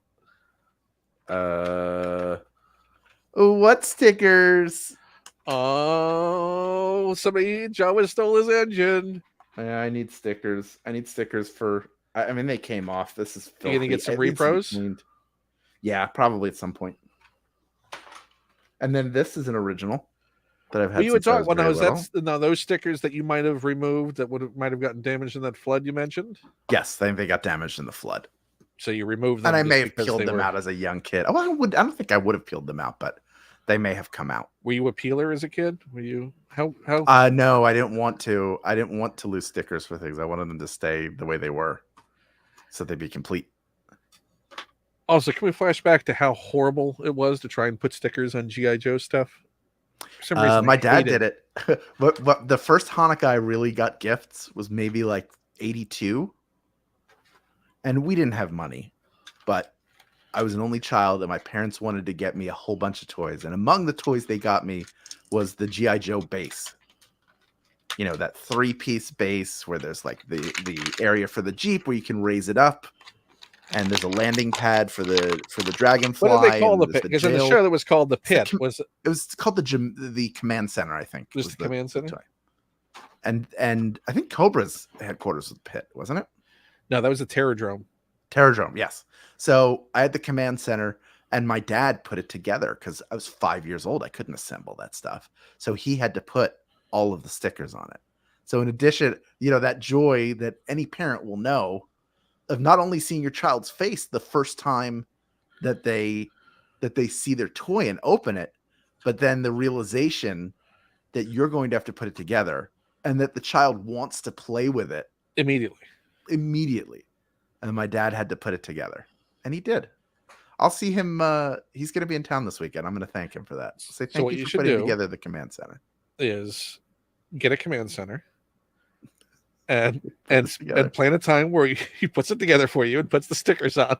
What stickers? Oh, Jawa stole his engine. Yeah, I need stickers. I need stickers for. I mean, they came off. This is. Filthy. You gonna get some repros? Yeah, probably at some point. And then this is an original that I've had. You would talk. Well, no, those stickers that you might have removed that might have gotten damaged in that flood you mentioned. Yes, I think they got damaged in the flood. So you removed them, and I may have peeled them out as a young kid. Oh, I don't think I would have peeled them out, but they may have come out. Were you a peeler as a kid? Were you how? No, I didn't want to. I didn't want to lose stickers for things. I wanted them to stay the way they were, so they'd be complete. Also, can we flash back to how horrible it was to try and put stickers on G.I. Joe stuff? For some reason, my dad did it. But the first Hanukkah I really got gifts was maybe like 82. And we didn't have money, but I was an only child and my parents wanted to get me a whole bunch of toys. And among the toys they got me was the G.I. Joe base. You know, that 3-piece base where there's like the area for the Jeep where you can raise it up. And there's a landing pad for the Dragonfly. What do they call the pit? Because in the show that was called the pit. It was called the command center, I think. Was the command center? And I think Cobra's headquarters was the pit, wasn't it? No, that was the Terrordrome. Terradrome, yes. So I had the command center, and my dad put it together because I was 5 years old. I couldn't assemble that stuff. So he had to put all of the stickers on it. So in addition, that joy that any parent will know of not only seeing your child's face the first time that they see their toy and open it, but then the realization that you're going to have to put it together and that the child wants to play with it immediately. And my dad had to put it together, and he did. I'll see him. He's going to be in town this weekend. I'm going to thank him for that. Say thank you for putting together the command center. Is get a command center and plan a time where he puts it together for you and puts the stickers on.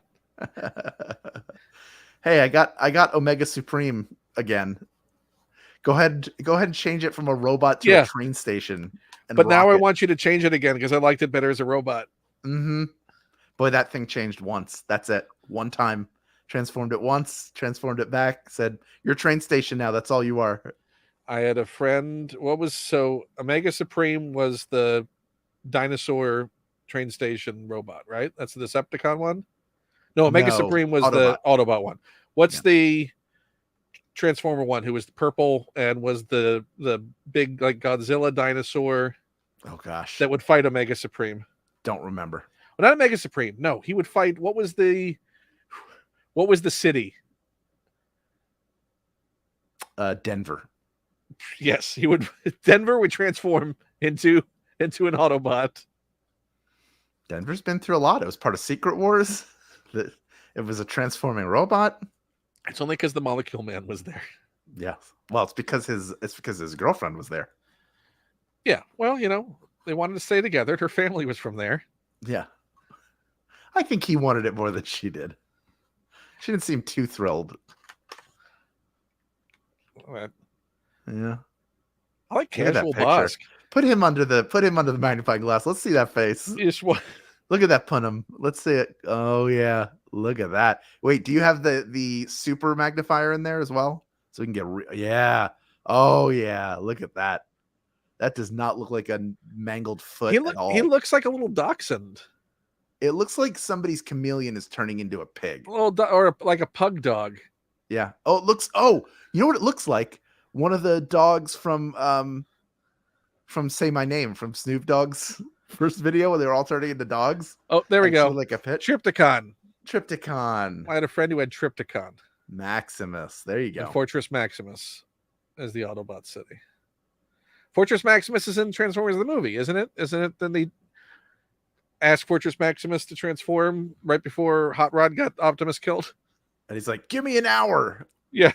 Hey, I got Omega Supreme again. Go ahead and change it from a robot to a train station. But now I want you to change it again because I liked it better as a robot. Mm-hmm. Boy, that thing changed once. That's it. One time. Transformed it once, transformed it back, said, "You're train station now. That's all you are." I had a friend. Omega Supreme was the dinosaur train station robot, right? That's the Decepticon one? No, Omega Supreme was Autobot. The Autobot one. What's the Transformer one who was the purple and was the big like Godzilla dinosaur? Oh gosh. That would fight Omega Supreme. Don't remember. Well, not Omega Supreme. No, he would fight. What was the city? Denver. Yes, he would. Denver would transform into an Autobot. Denver's been through a lot. It was part of Secret Wars. It was a transforming robot. It's only because the Molecule Man was there. Yes. Well, it's because his girlfriend was there. Yeah. Well, they wanted to stay together. Her family was from there. Yeah. I think he wanted it more than she did. She didn't seem too thrilled. Right. Yeah. I like casual Bosk. Put him under the magnifying glass. Let's see that face. Look at that Punham. Let's see it. Oh yeah. Look at that. Wait, do you have the super magnifier in there as well? So we can get yeah. Oh yeah. Look at that. That does not look like a mangled foot at all. He looks like a little dachshund. It looks like somebody's chameleon is turning into a pig. Or like a pug dog. Yeah. Oh, it looks. Oh, you know what it looks like? One of the dogs from Say My Name, from Snoop Dogg's first video where they were all turning into dogs. Oh, there we go. Like a pit. Triptychon. I had a friend who had Triptychon. Maximus. There you go. And Fortress Maximus as the Autobot city. Fortress Maximus is in Transformers the movie, isn't it? Then they asked Fortress Maximus to transform right before Hot Rod got Optimus killed. And he's like, "Give me an hour." Yeah.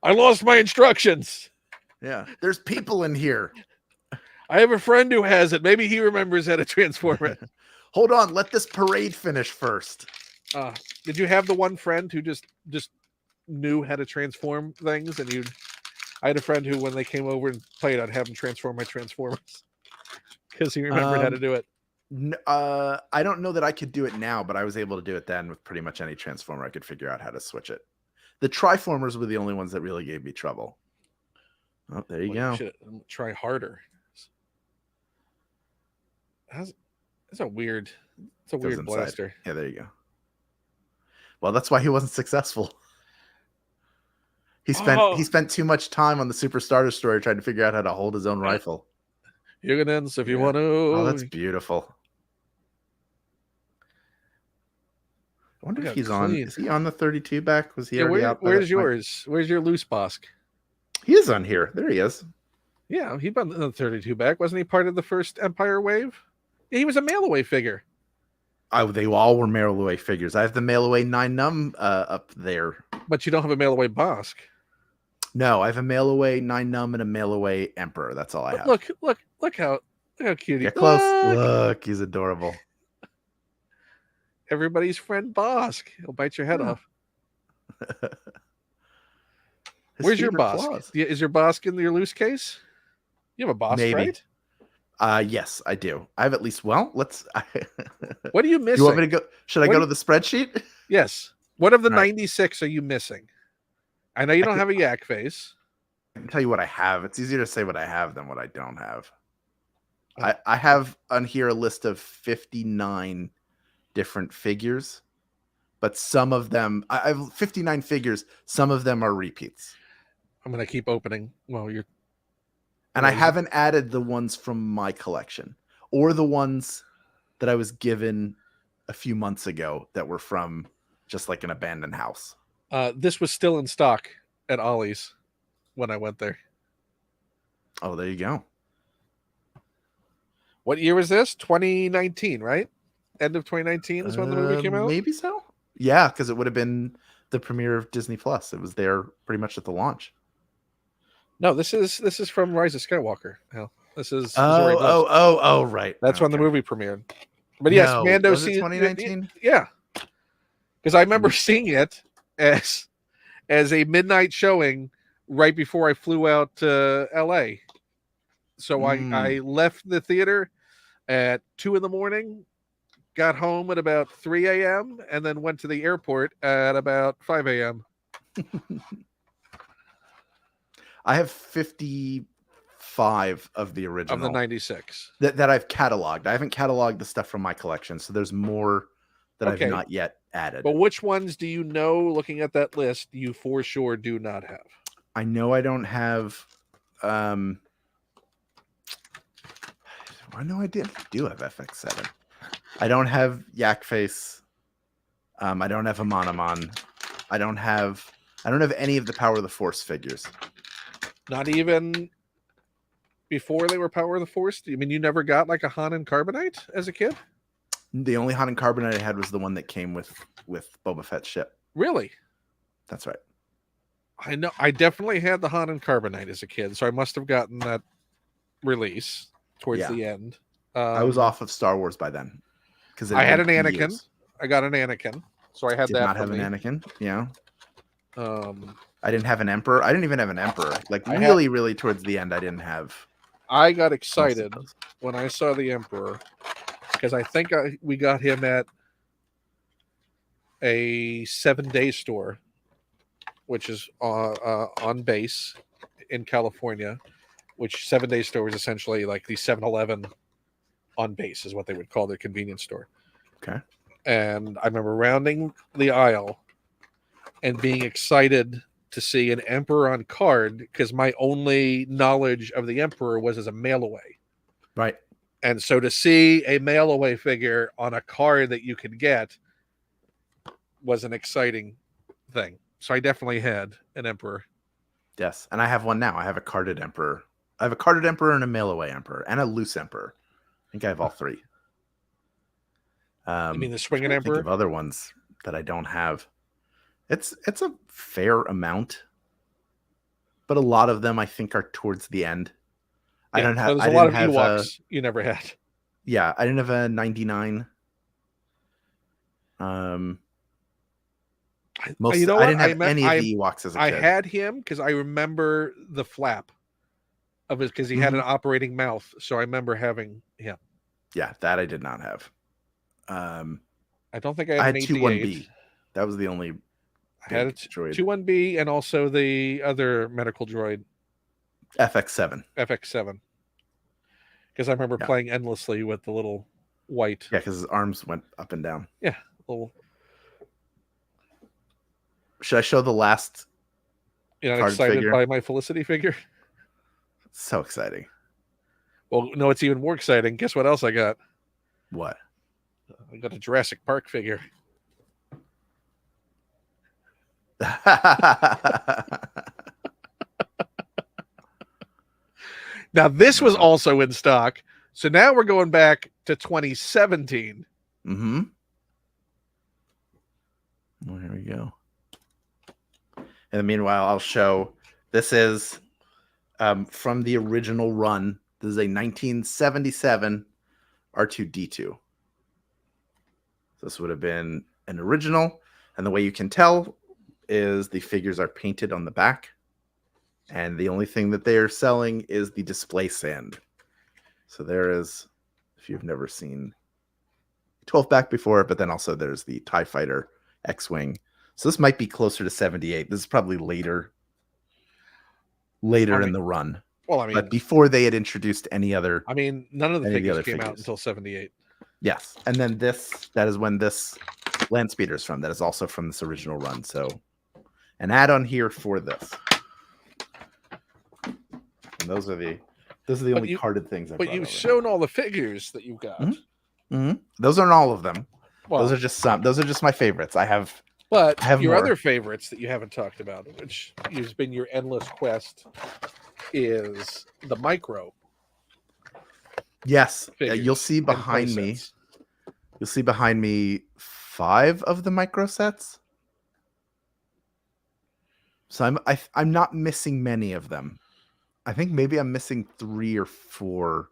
I lost my instructions. Yeah. There's people in here. I have a friend who has it. Maybe he remembers how to transform it. Hold on. Let this parade finish first. Did you have the one friend who just knew how to transform things? And I had a friend who, when they came over and played, I'd have him transform my Transformers because he remembered how to do it. I don't know that I could do it now, but I was able to do it then with pretty much any Transformer. I could figure out how to switch it. The Triformers were the only ones that really gave me trouble. Oh, there you go. You should try harder. It's a weird blaster. Yeah, there you go. Well, that's why he wasn't successful. He spent too much time on the Super Star Destroyer trying to figure out how to hold his own rifle. You can answer if you want to. Oh, that's beautiful. I wonder if he's on. Is he on the 32 back? Was he already out? Where's yours? Where's your loose Bosk? He is on here. There he is. Yeah, he's on the 32 back. Wasn't he part of the first Empire wave? Yeah, he was a mail-away figure. Oh, they all were mail-away figures. I have the mail-away 9-num up there. But you don't have a mail-away Bosk. No, I have a mail-away 9-num and a mail-away Emperor. That's all I have. Look how cute he is. Get close. Look, he's adorable. Everybody's friend Bosk. He'll bite your head off. Where's your Bosk? Is your Bosk in your loose case? You have a Bosk, right? Yes, I do. I have at least. Well, let's. What are you missing? You want me to go? Should I go to the spreadsheet? Yes. What of the 96 are you missing? I know you don't have a yak face. I can tell you what I have. It's easier to say what I have than what I don't have. I have on here a list of 59 different figures, but some of them, I have 59 figures. Some of them are repeats. I'm gonna keep opening. Well, you're. And I haven't added the ones from my collection or the ones that I was given a few months ago that were from just like an abandoned house. This was still in stock at Ollie's when I went there. Oh, there you go. What year was this? 2019, right? End of 2019 is when the movie came out. Maybe so. Yeah, because it would have been the premiere of Disney Plus. It was there pretty much at the launch. No, this is from Rise of Skywalker. Hell, this is right. That's when the movie premiered. But yes, No, Mando was it 2019? Yeah, because I remember seeing it as a midnight showing right before I flew out to LA. So I left the theater at 2 a.m, got home at about 3 a.m, and then went to the airport at about 5 a.m. I have 55 of the original. Of the 96. That I've cataloged. I haven't cataloged the stuff from my collection, so there's more that I've not yet added. But which ones do you know, looking at that list, you for sure do not have? I know I don't have... I know I do have FX7. I don't have Yak Face. I don't have Amonamon. I don't have any of the Power of the Force figures. Not even before they were Power of the Force? I mean, you never got like a Han and Carbonite as a kid? The only Han and Carbonite I had was the one that came with Boba Fett's ship. Really? That's right. I know. I definitely had the Han and Carbonite as a kid, so I must have gotten that release towards the end. I was off of Star Wars by then. Because I had an Anakin. Years. I got an Anakin. So I had Did that. Not have an Anakin. Yeah. I didn't have an Emperor. I didn't even have an Emperor. Like really towards the end, I didn't have. I got excited when I saw the Emperor because I think we got him at a 7-day store, which is on base in California. Which 7-day store is essentially like the 7-Eleven on base is what they would call their convenience store. Okay. And I remember rounding the aisle and being excited to see an Emperor on card because my only knowledge of the Emperor was as a mail away. Right. And so to see a mail away figure on a card that you could get was an exciting thing. So I definitely had an Emperor. Yes. And I have one now. I have a carded Emperor. I have a carded Emperor and a mail away Emperor and a loose Emperor. I think I have all three. You mean the swinging Emperor? Think of other ones that I don't have. It's a fair amount, but a lot of them I think are towards the end. Yeah, I don't have. There's a lot of Ewoks you never had. Yeah, I didn't have a 99. I didn't have any of the Ewoks as a kid. I had him because I remember the flap of his because he had an operating mouth, so I remember having him. Yeah, that I did not have. I don't think I had an 2-1B. That was the only. I had a 2-1B and also the other medical droid. FX7. FX7. Because I remember playing endlessly with the little white. Yeah, because his arms went up and down. Yeah. Little. Should I show the last? You're not excited by my Felicity figure? So exciting. Well, no, it's even more exciting. Guess what else I got? What? I got a Jurassic Park figure. Now, this was also in stock. So now we're going back to 2017. Mm-hmm. Well, here we go. And meanwhile, I'll show. This is from the original run. This is a 1977 R2-D2. So this would have been an original. And the way you can tell is the figures are painted on the back. And the only thing that they are selling is the display sand. So there is, if you've never seen 12 back before, but then also there's the TIE Fighter X-Wing. So this might be closer to 78. This is probably later in the run. Well, I mean, but before they had introduced any other. I mean, none of the figures came out until 78. Yes, and then that is when this land speeder is from. That is also from this original run. So an add-on here for this. And those are the only carded things I But brought you've over. shown all the figures that you've got. Those aren't all of them. Well, those are just some. Those are just my favorites. I have your more. other favorites that you haven't talked about, which has been your endless quest, is the micro. Yes, you'll see behind me. You'll see behind me 5 of the micro sets. So I'm not missing many of them. I think maybe I'm missing 3 or 4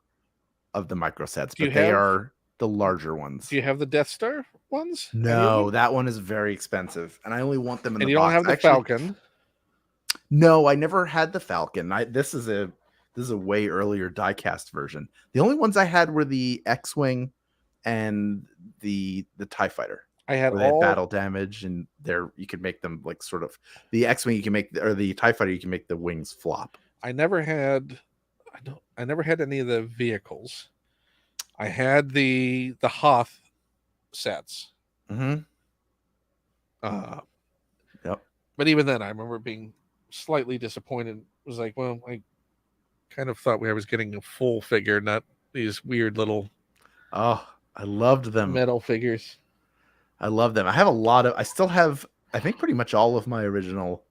of the micro sets, but they are the larger ones. Do you have the Death Star ones? No, that one is very expensive, and I only want them in the box. And you don't have the Falcon? No, I never had the Falcon. This is a way earlier diecast version. The only ones I had were the X-wing and the TIE Fighter. I had where they had battle damage, and you could make them like sort of the X-wing. You can make or the TIE Fighter. You can make the wings flop. I never had any of the vehicles. I had the Hoth sets. Mm-hmm. Yep. But even then, I remember being slightly disappointed. It was like, well, I kind of thought I was getting a full figure, not these weird little. Oh, I loved them. Metal figures. I love them. I have a lot of. I still have. I think pretty much all of my original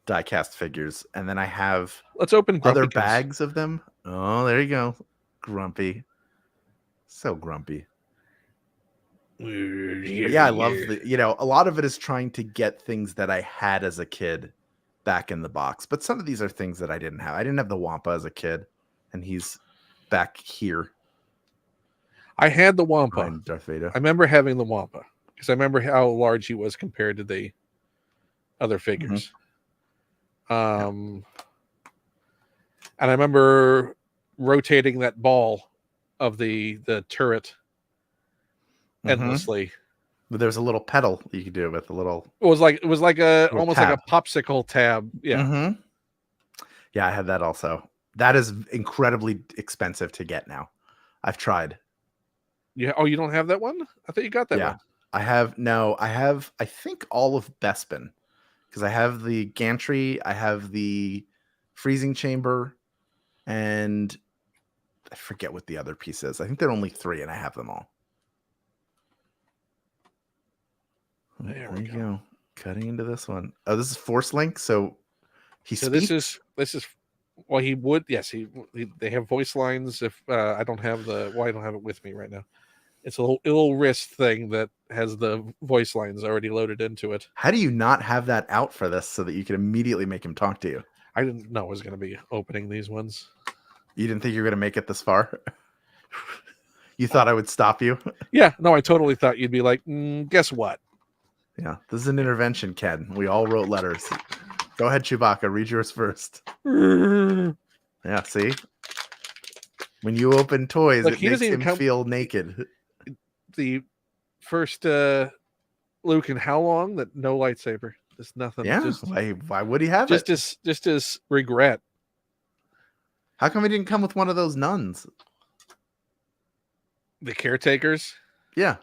diecast figures, and then I have. Let's open other bags of them. Oh, there you go, Grumpy. So grumpy. Yeah, I love a lot of it is trying to get things that I had as a kid back in the box, but some of these are things that I didn't have. I didn't have the Wampa as a kid, and he's back here. I had the Wampa. Darth Vader. I remember having the Wampa because I remember how large he was compared to the other figures. And I remember rotating that ball of the turret endlessly. But there's a little pedal you could do with a little. It was like almost tab. Like a popsicle tab. Yeah. Yeah, I had that also. That is incredibly expensive to get now. I've tried. Yeah. Oh, you don't have that one? I thought you got that one. I have I think all of Bespin, because I have the gantry, I have the freezing chamber, and I forget what the other piece is. I think there are only 3, and I have them all. There we go. Cutting into this one. Oh, this is Force Link, so he speaks? This is well, he would. Yes, they have voice lines. If I don't have I don't have it with me right now. It's a little wrist thing that has the voice lines already loaded into it. How do you not have that out for this so that you can immediately make him talk to you? I didn't know I was going to be opening these ones. You didn't think you were going to make it this far? You thought I would stop you? Yeah, no, I totally thought you'd be like, guess what? Yeah, this is an intervention, Ken. We all wrote letters. Go ahead, Chewbacca. Read yours first. Yeah, see? When you open toys, it makes him feel naked. The first Luke in how long that no lightsaber? There's nothing. Yeah, why would he have it? Just as regret. How come he didn't come with one of those nuns? The caretakers? Yeah,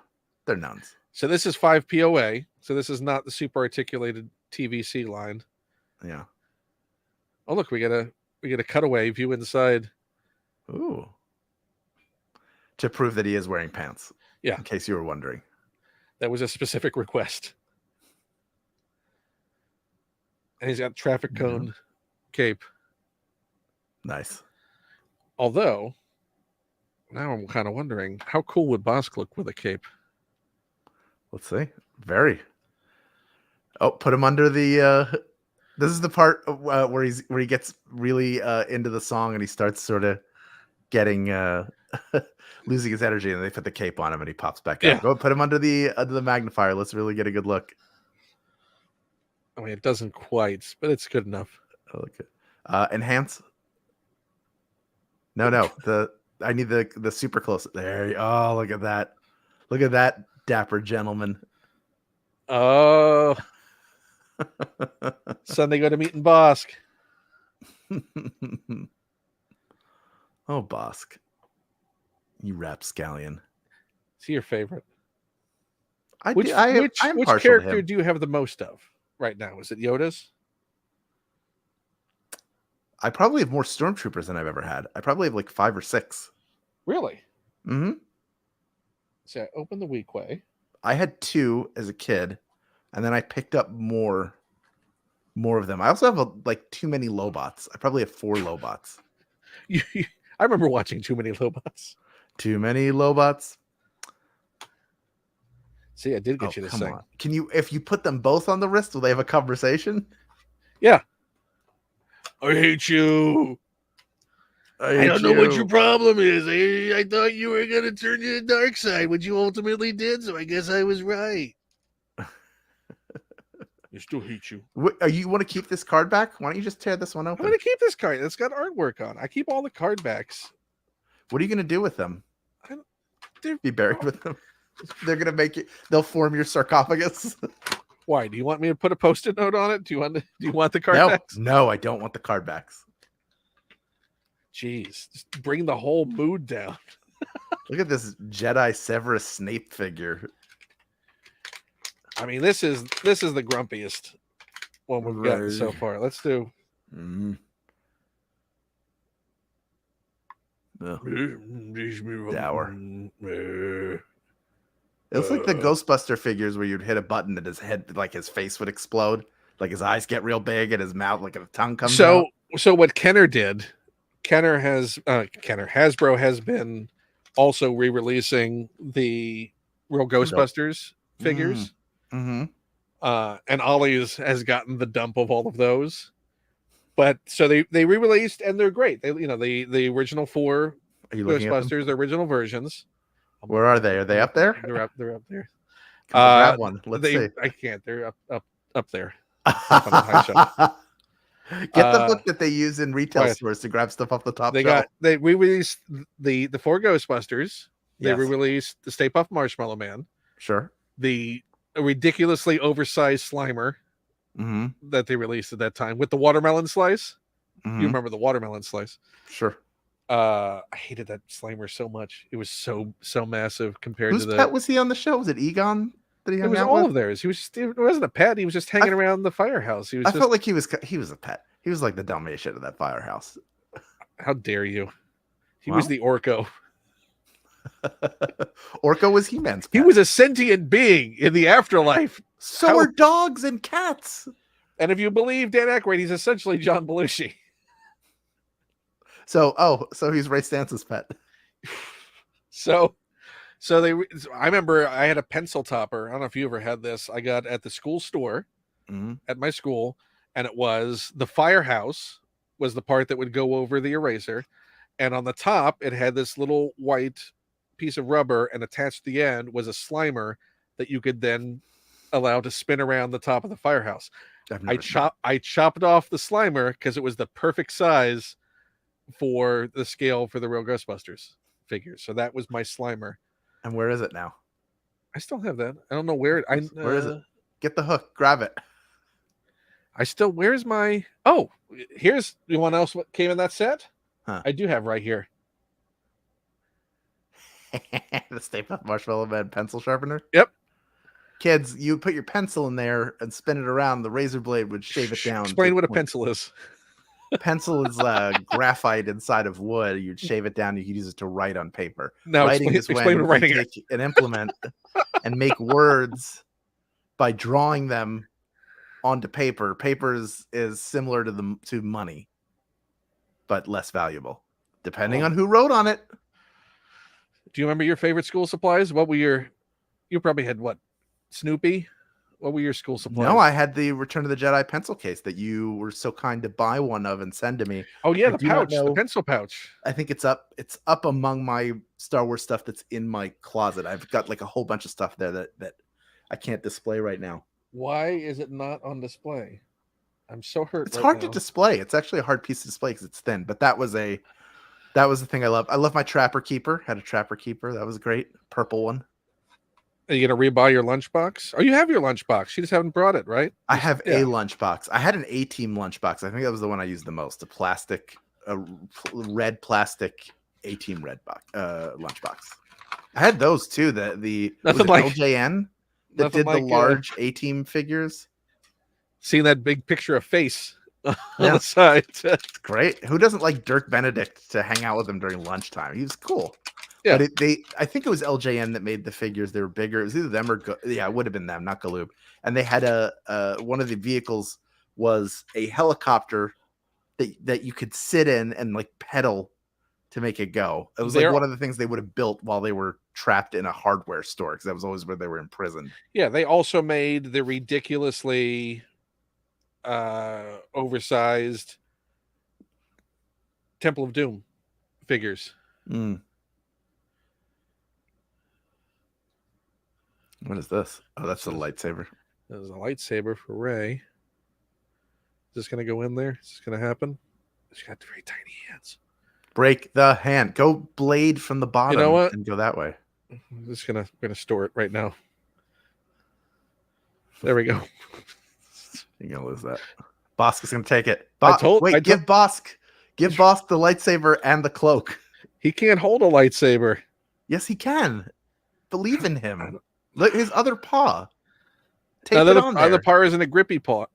they're nuns. So this is 5 POA. So this is not the super articulated TVC line. Yeah. Oh, look, we get a cutaway view inside. Ooh. To prove that he is wearing pants. Yeah. In case you were wondering. That was a specific request. And he's got traffic cone cape. Nice. Although, now I'm kind of wondering, how cool would Bosk look with a cape? Let's see. Very. Oh, put him under the... This is the part where he gets really into the song and he starts sort of getting... losing his energy, and they put the cape on him and he pops back up. Go put him under the magnifier. Let's really get a good look. I mean, it doesn't quite, but it's good enough. Okay. Enhance. No. I need the super close. There. Oh, look at that. Look at that dapper gentleman. Oh. Sunday go to meet in Bosk. Oh, Bosk. You rapscallion. Is he your favorite? I Which do. I am which partial to character him. do you have the most of right now? Is it Yoda's? I probably have more stormtroopers than I've ever had. I probably have like 5 or 6. Really? Mm-hmm. See, I opened the weak way. I had 2 as a kid, and then I picked up more of them. I also have like too many Lobots. I probably have 4 Lobots. I remember watching Too Many Robots. Too many Lobots. See, I did get Oh, you this come thing. on. Can you, if you put them both on the wrist, will they have a conversation? Yeah. I hate you. I don't know what your problem is. I thought you were going to turn to the dark side, which you ultimately did, so I guess I was right. I still hate you. You want to keep this card back? Why don't you just tear this one I'm open? going to keep this card. It's got artwork on. I keep all the card backs. What are you going to do with them? They're- Be buried with them? They're going to make you, they'll form your sarcophagus. Why? Do you want me to put a post-it note on it? Do you want the card No, backs? no, I don't want the card backs. Jeez, just bring the whole mood down. Look at this Jedi Severus Snape figure. I mean, this is the grumpiest one we've gotten so far. Let's do. Dour. It looks like the Ghostbuster figures where you'd hit a button and his head, like his face would explode, like his eyes get real big and his mouth, like a tongue comes out. So what Kenner did, Hasbro has been also re-releasing the real Ghostbusters figures. Mm-hmm. And Ollie's has gotten the dump of all of those. But so they re-released and they're great. They the original 4 Ghostbusters, the original versions. Where are they? Are they up there? They're up there. Can I grab one? Let's see. I can't. They're up there. Up on the high shelf. Get the hook that they use in retail stores to grab stuff off the top shelf. They re-released the 4 Ghostbusters. They re-released the Stay Puft Marshmallow Man. Sure. The ridiculously oversized Slimer that they released at that time with the watermelon slice. You remember the watermelon slice? Sure. I hated that Slimer so much. It was so massive compared Whose to the pet was he on the show? Was it Egon that he hung It was out all with? of theirs. He was just, it wasn't a pet. He was just hanging around the firehouse. He was. I felt like he was a pet. He was like the Dalmatian of that firehouse. How dare you? He was the Orko. Orko was He-Man's pet. He was a sentient being in the afterlife. So are dogs and cats. And if you believe Dan Aykroyd, he's essentially John Belushi. So he's Ray Stance's pet. I remember I had a pencil topper. I don't know if you ever had this. I got at the school store at my school, and it was the firehouse was the part that would go over the eraser, and on the top it had this little white piece of rubber, and attached to the end was a Slimer that you could then allow to spin around the top of the firehouse. I chopped off the Slimer because it was the perfect size for the scale for the real Ghostbusters figures. So that was my Slimer. And where is it now? I still have that. I don't know where where is it? Get the hook, grab it. Where's my here's you want else what came in that set? I do have right here. The Stay Puft Marshmallow Man pencil sharpener. Yep. Kids, you put your pencil in there and spin it around, the razor blade would shave it down. Explain what a pencil is. Pencil is graphite inside of wood. You'd shave it down. You could use it to write on paper. Now writing explain what writing is an implement and make words by drawing them onto paper. Paper is similar to money, but less valuable, depending on who wrote on it. Do you remember your favorite school supplies? What were you probably had what? Snoopy? What were your school supplies? No, I had the Return of the Jedi pencil case that you were so kind to buy one of and send to me. Oh yeah, the pouch, the pencil pouch. I think it's up among my Star Wars stuff that's in my closet. I've got like a whole bunch of stuff there that I can't display right now. Why is it not on display? I'm so hurt. It's hard to display. It's actually a hard piece to display because it's thin. But that was the thing I love. I love my Trapper Keeper. Had a Trapper Keeper. That was great. Purple one. Are you gonna rebuy your lunchbox? Oh, you have your lunchbox. You just haven't brought it, right? I have a lunchbox. I had an A-Team lunchbox. I think that was the one I used the most. A red plastic A-Team lunchbox. I had those too. Was Nothing it like LJN that nothing did the like large A-Team figures? seeing that big picture of face on Yeah, the side. it's great. Who doesn't like Dirk Benedict to hang out with him during lunchtime? He was cool. Yeah. But I think it was LJN that made the figures. They were bigger. It was either them or yeah, it would have been them, not Galoob. And they had one of the vehicles was a helicopter that you could sit in and like pedal to make it go. It was like one of the things they would have built while they were trapped in a hardware store, because that was always where they were imprisoned. Yeah, they also made the ridiculously oversized Temple of Doom figures. What is this? Oh, that's a lightsaber. There's a lightsaber for Rey. Is this going to go in there? Is this going to happen? She's got very tiny hands. Break the hand. Go blade from the bottom. You know what? And go that way. I'm just gonna store it right now. There we go. You're gonna lose that. Bosk is gonna take it. Give Bosk the lightsaber and the cloak. He can't hold a lightsaber. Yes, he can. Believe in him. Look, his other paw. Take it on there. The paw isn't a grippy paw.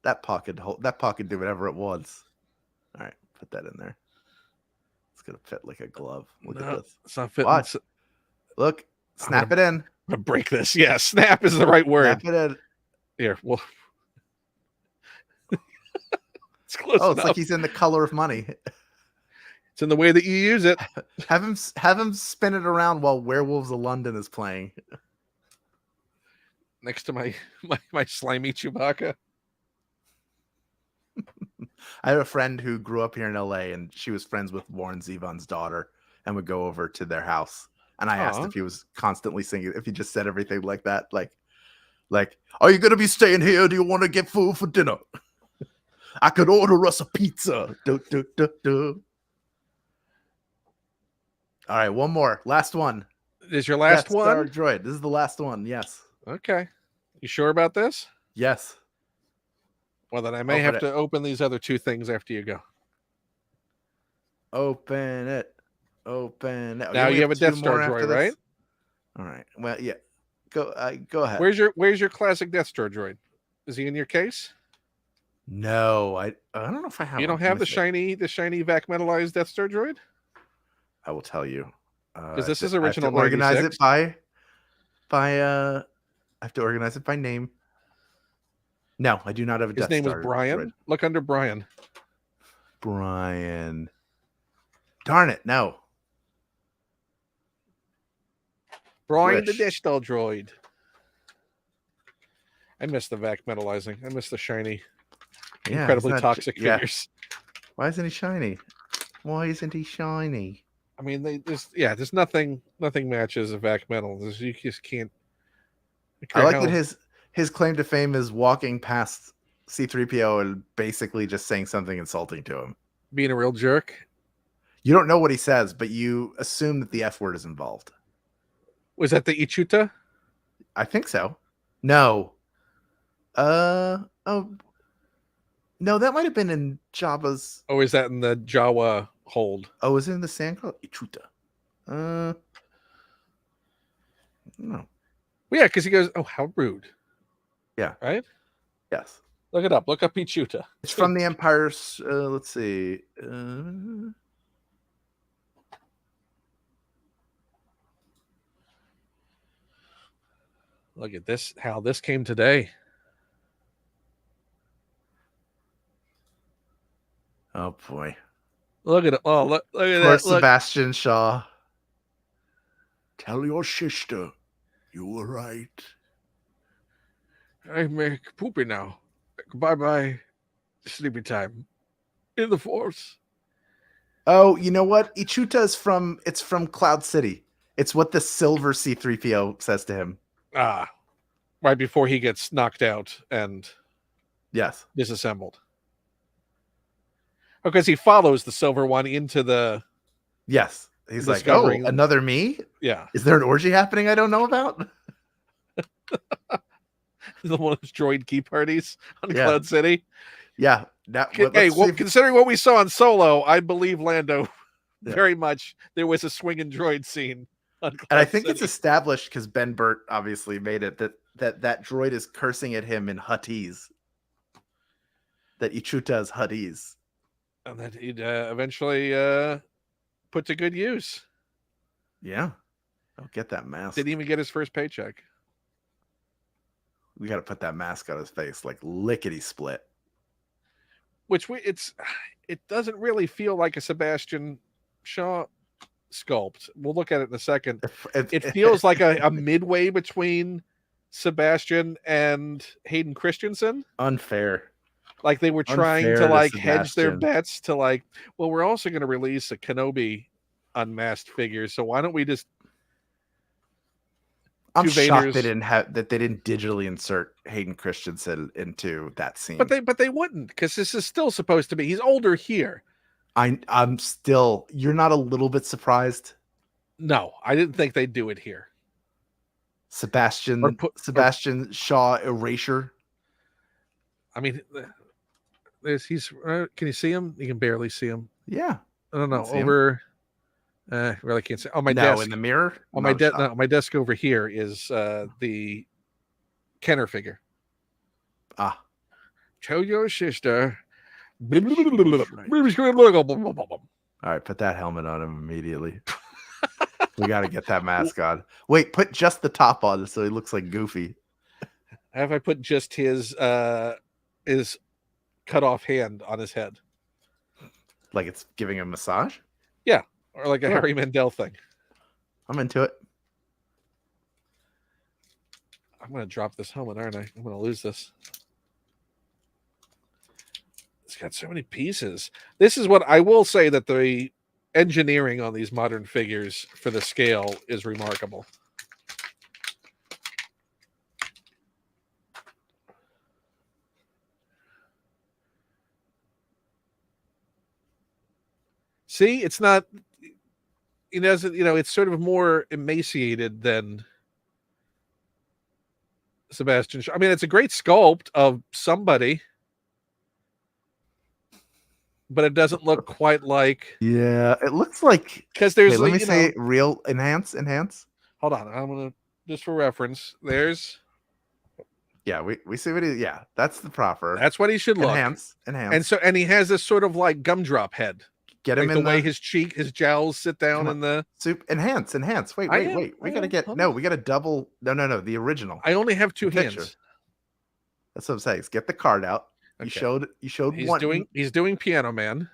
That paw could do whatever it wants. All right, put that in there. It's gonna fit like a glove. Look at this. It's not fitting. Watch. Look, snap it in. I'm gonna break this. Yeah, snap is the right word. Snap it in. Here, well, it's close enough. It's like he's in The Color of Money. It's in the way that you use it. Have him spin it around while Werewolves of London is playing. Next to my slimy Chewbacca. I have a friend who grew up here in LA, and she was friends with Warren Zevon's daughter and would go over to their house. And I asked if he was constantly singing, if he just said everything like that. Like, are you going to be staying here? Do you want to get food for dinner? I could order us a pizza. Do, do, do, do. All right, one more. Last one. Is your last one? Star Droid. This is the last one. Yes. Okay. You sure about this? Yes. Well, then I may have to open these other two things after you go. Open it. Open it. Now you have a Death Star droid, right? All right. Well, yeah. Go ahead. Where's your classic Death Star droid? Is he in your case? No, I don't know if I have. You don't have the shiny vac metalized Death Star droid? I will tell you. Because this is original. I have to organize it by. I have to organize it by name. No, I do not have a Death Star. His name is Brian. Droid. Look under Brian. Brian. Darn it! No. Brian the Death Star droid. I miss the vac metalizing. I miss the shiny, incredibly toxic figures. Why isn't he shiny? Why isn't he shiny? I mean, there's nothing matches a vac metal. You just can't. I like that his claim to fame is walking past C-3PO and basically just saying something insulting to him. Being a real jerk. You don't know what he says, but you assume that the F word is involved. Was that the Ichuta? I think so. No. No, that might have been in Jabba's. Oh, is that in the Jawa hold? Oh, is it in the Sandclaw? Ichuta. No. Well, yeah, because he goes, "Oh, how rude." Yeah. Right. Yes. Look it up. Look up Ichuta. It's from the Empire's. Let's see. Look at this. How this came today. Oh boy. Look at it. Oh, look at that. Sebastian Shaw. Tell your sister you were right. I make poopy now. Bye-bye. Sleepy time. In the Force. Oh, you know what? Ichuta is from Cloud City. It's what the silver C-3PO says to him. Ah. Right before he gets knocked out and disassembled. Because he follows the silver one into the. Yes. He's like, oh, another me? Yeah. Is there an orgy happening I don't know about? One of those droid key parties on Cloud City. Yeah. Considering what we saw in Solo, I believe Lando very much. There was a swinging droid scene. And I Cloud think it's City. established because Ben Burt obviously made it that droid is cursing at him in Huttese. That Ichuta is Huttese. And that he'd eventually put to good use. Yeah. I'll get that mask. Didn't even get his first paycheck. We got to put that mask on his face like lickety split. Which it doesn't really feel like a Sebastian Shaw sculpt. We'll look at it in a second. It feels like a midway between Sebastian and Hayden Christensen. Unfair. Like they were trying Unfair to to like hedge their Sebastian. bets to like, well, we're also going to release a Kenobi unmasked figure, so why don't we just? I'm Two shocked they Vaders- didn't digitally insert Hayden Christensen into that scene. But they wouldn't, because this is still supposed to be. He's older here. I'm still. You're not a little bit surprised? No, I didn't think they'd do it here. Sebastian Shaw erasure. I mean, he's. Can you see him? You can barely see him. Yeah. I don't know. Over. Really can't see. On my no, desk in the mirror. On my desk. No, my desk over here is the Kenner figure. Ah. Tell your sister. All right, put that helmet on him immediately. We got to get that mask on. Wait, put just the top on so he looks like Goofy. Have I put just his cut off hand on his head? Like it's giving him a massage? Yeah, or like a Harry Mandel thing. I'm into it. I'm going to drop this helmet, aren't I? I'm going to lose this. It's got so many pieces. This is what I will say, that the engineering on these modern figures for the scale is remarkable. See, it's not, it's sort of more emaciated than Sebastian. I mean, it's a great sculpt of somebody, but it doesn't look quite like. Yeah, it looks like, because there's. Let me say real enhance. Hold on, I'm gonna just for reference. There's. Yeah, we see what he. Yeah, that's the proper. That's what he should look. Enhance. And he has this sort of like gumdrop head. Get him like in the way his jowls sit down in the soup. Enhance. Wait. We gotta get we gotta double. No. The original. I only have two hands. That's what I'm saying. Get the card out. Okay. You showed he's doing Piano Man.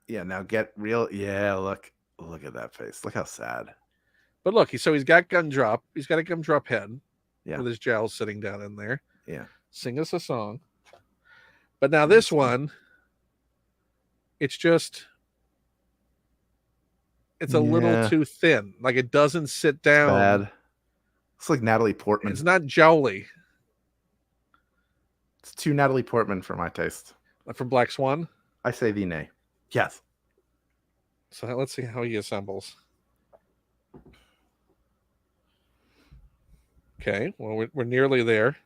Yeah, now get real. Yeah, look at that face. Look how sad. But look, he's got gumdrop. He's got a gumdrop head. Yeah. With his jowls sitting down in there. Yeah. Sing us a song. But now this one, it's a little too thin. Like it doesn't sit down. It's bad. It's like Natalie Portman. It's not jowly. It's too Natalie Portman for my taste. From Black Swan? I say the nay. Yes. So let's see how he assembles. Okay, well, we're nearly there.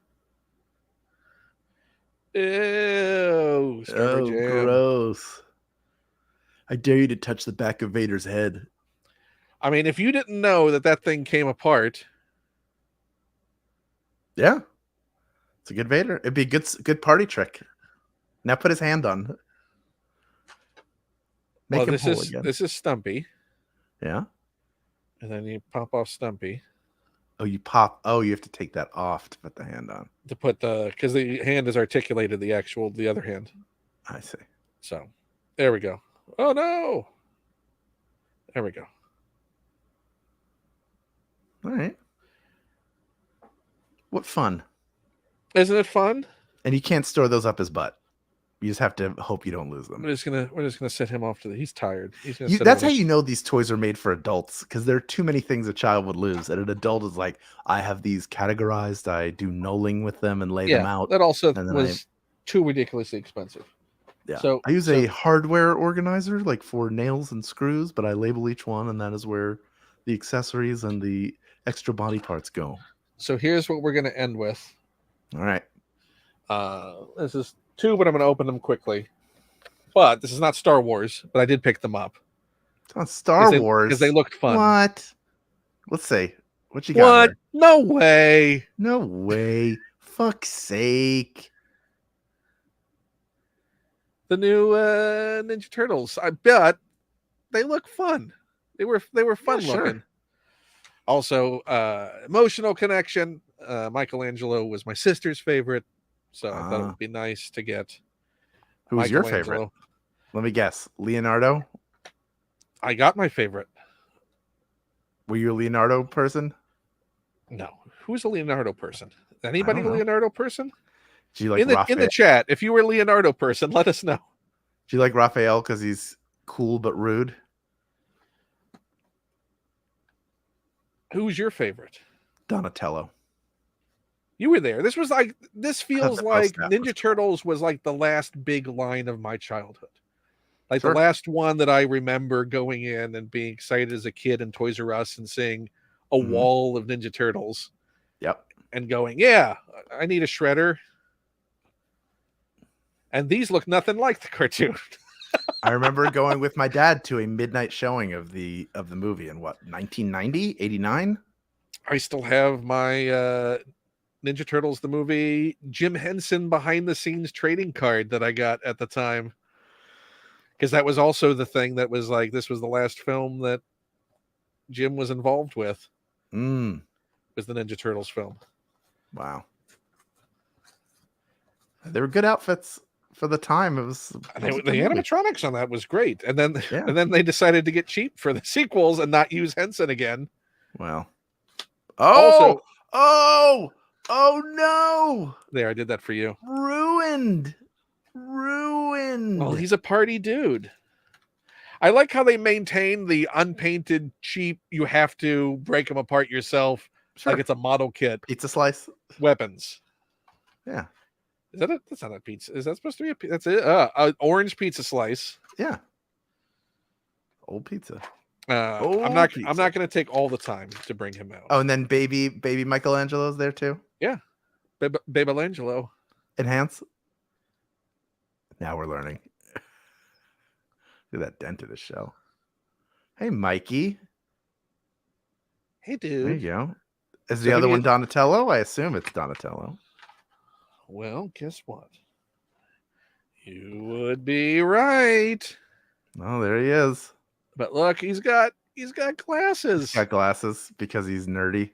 Ew, gross. I dare you to touch the back of Vader's head. I mean, if you didn't know that thing came apart. Yeah. It's a good Vader. It'd be a good party trick. Now put his hand on. Make him whole again. This is Stumpy. Yeah. And then you pop off Stumpy. Oh, you pop. Oh, you have to take that off to put the hand on. To put because the hand is articulated, the other hand. I see. So, there we go. Oh, no. There we go. All right. What fun. Isn't it fun? And you can't store those up his butt. You just have to hope you don't lose them. We're just gonna set him off to he's tired. That's how you know these toys are made for adults, because there are too many things a child would lose. And an adult is like, I have these categorized, I do nulling with them and lay them out. That also was too ridiculously expensive. Yeah. So I use a hardware organizer, like for nails and screws, but I label each one, and that is where the accessories and the extra body parts go. So here's what we're gonna end with. All right. This is two, but I'm going to open them quickly. But this is not Star Wars, but I did pick them up. It's not Star Wars. Because they looked fun. What? Let's see. What you got What? here? No way. No way. Fuck's sake. The new Ninja Turtles. I bet they look fun. They were Yeah, fun sure. looking. Also, emotional connection. Michelangelo was my sister's favorite, so I thought it would be nice to get Who's your favorite? Michelangelo. Let me guess. Leonardo? I got my favorite. Were you a Leonardo person? No, who's a Leonardo person? I Anybody a don't know. Leonardo person? Do you like In the Raphael? chat, if you were a Leonardo person, let us know. Do you like Raphael because he's cool but rude? Who's your favorite? Donatello. You were there. This feels The like post-op was Ninja cool. Turtles was like the last big line of my childhood. Like Sure. the last one that I remember going in and being excited as a kid in Toys R Us and seeing a Mhm. wall of Ninja Turtles. Yep. And going, yeah, I need a shredder. And these look nothing like the cartoon. I remember going with my dad to a midnight showing of the movie in what, 1990, 89? I still have my Ninja Turtles the movie Jim Henson behind the scenes trading card that I got at the time. Because that was also the thing that was like, this was the last film that Jim was involved with. Was the Ninja Turtles film. Wow. They were good outfits for the time. It was The animatronics on that was great. And then Yeah. and then they decided to get cheap for the sequels and not use Henson again. Well. Also, oh no. There, I did that for you. Ruined. Well, he's a party dude. I like how they maintain the unpainted, cheap, you have to break them apart yourself, Sure. like it's a model kit. Pizza slice. Weapons. Yeah. Is that it? That's not a pizza. Is that supposed to be a pizza? That's it. An orange pizza slice. Yeah. Old pizza. I'm not going to take all the time to bring him out. Oh, and then baby Michelangelo's there too. Yeah, Babylangelo. Enhance. Now we're learning. Look at that dent in his shell. Hey, Mikey. Hey, dude. There you go. Is the other one Donatello? I assume it's Donatello. Well, guess what? You would be right. Oh, there he is. But look, he's got glasses. He's got glasses because he's nerdy.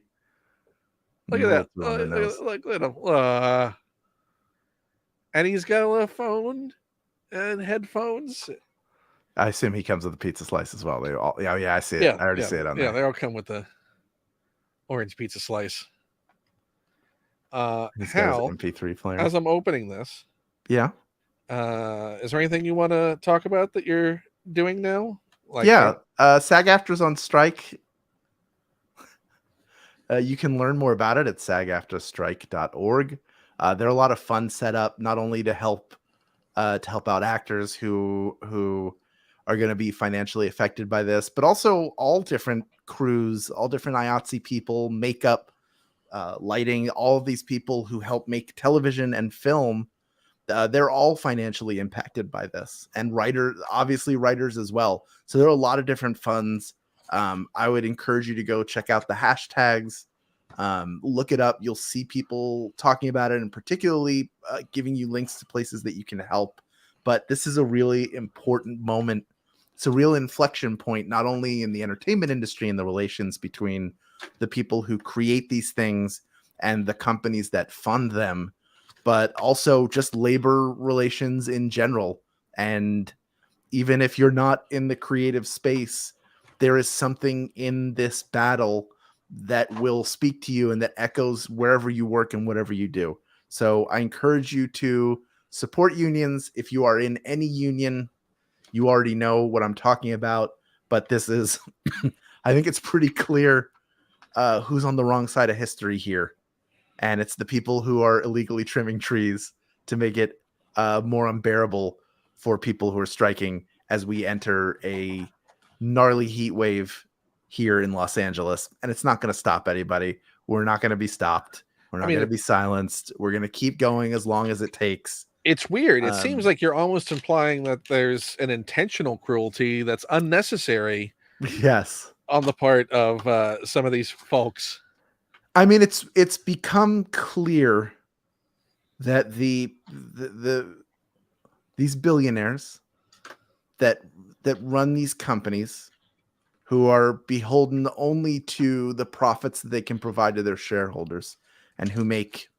Look at that. Look at him. And he's got a phone and headphones. I assume he comes with a pizza slice as well. They all, yeah, I see it. I already see it on there. Yeah, they all come with the orange pizza slice. Hal, MP3 player. As I'm opening this, yeah. Is there anything you want to talk about that you're doing now? SAG-AFTRA's on strike. You can learn more about it at sagaftrastrike.org. There are a lot of fun set up, not only to help out actors who are going to be financially affected by this, but also all different crews, all different IATSE people, makeup, lighting, all of these people who help make television and film. They're all financially impacted by this, and writers as well. So there are a lot of different funds. I would encourage you to go check out the hashtags, look it up. You'll see people talking about it, and particularly giving you links to places that you can help. But this is a really important moment. It's a real inflection point, not only in the entertainment industry and the relations between the people who create these things and the companies that fund them, but also just labor relations in general. And even if you're not in the creative space, there is something in this battle that will speak to you and that echoes wherever you work and whatever you do. So I encourage you to support unions. If you are in any union, you already know what I'm talking about, but this is, I think it's pretty clear who's on the wrong side of history here. And it's the people who are illegally trimming trees to make it more unbearable for people who are striking as we enter a gnarly heat wave here in Los Angeles. And it's not going to stop anybody. We're not going to be stopped. We're not going to be silenced. We're going to keep going as long as it takes. It's weird. It seems like you're almost implying that there's an intentional cruelty that's unnecessary. Yes. on the part of some of these folks. I mean, it's become clear that the these billionaires that run these companies, who are beholden only to the profits that they can provide to their shareholders, and who make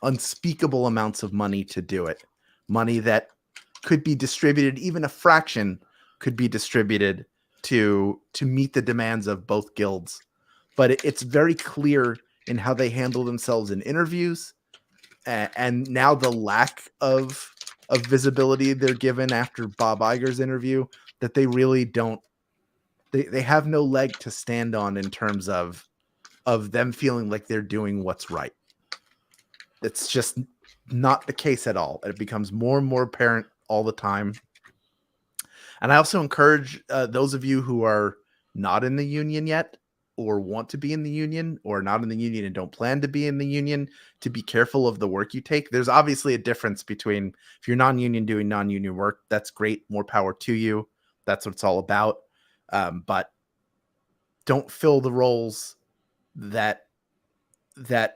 unspeakable amounts of money to do it, money that could be distributed, even a fraction could be distributed to meet the demands of both guilds. But it's very clear in how they handle themselves in interviews, and now the lack of visibility they're given after Bob Iger's interview, that they really don't, they have no leg to stand on in terms of them feeling like they're doing what's right. It's just not the case at all. It becomes more and more apparent all the time. And I also encourage those of you who are not in the union yet, or want to be in the union, or not in the union and don't plan to be in the union, to be careful of the work you take. There's obviously a difference between, if you're non-union doing non-union work, that's great, more power to you. That's what it's all about. But don't fill the roles that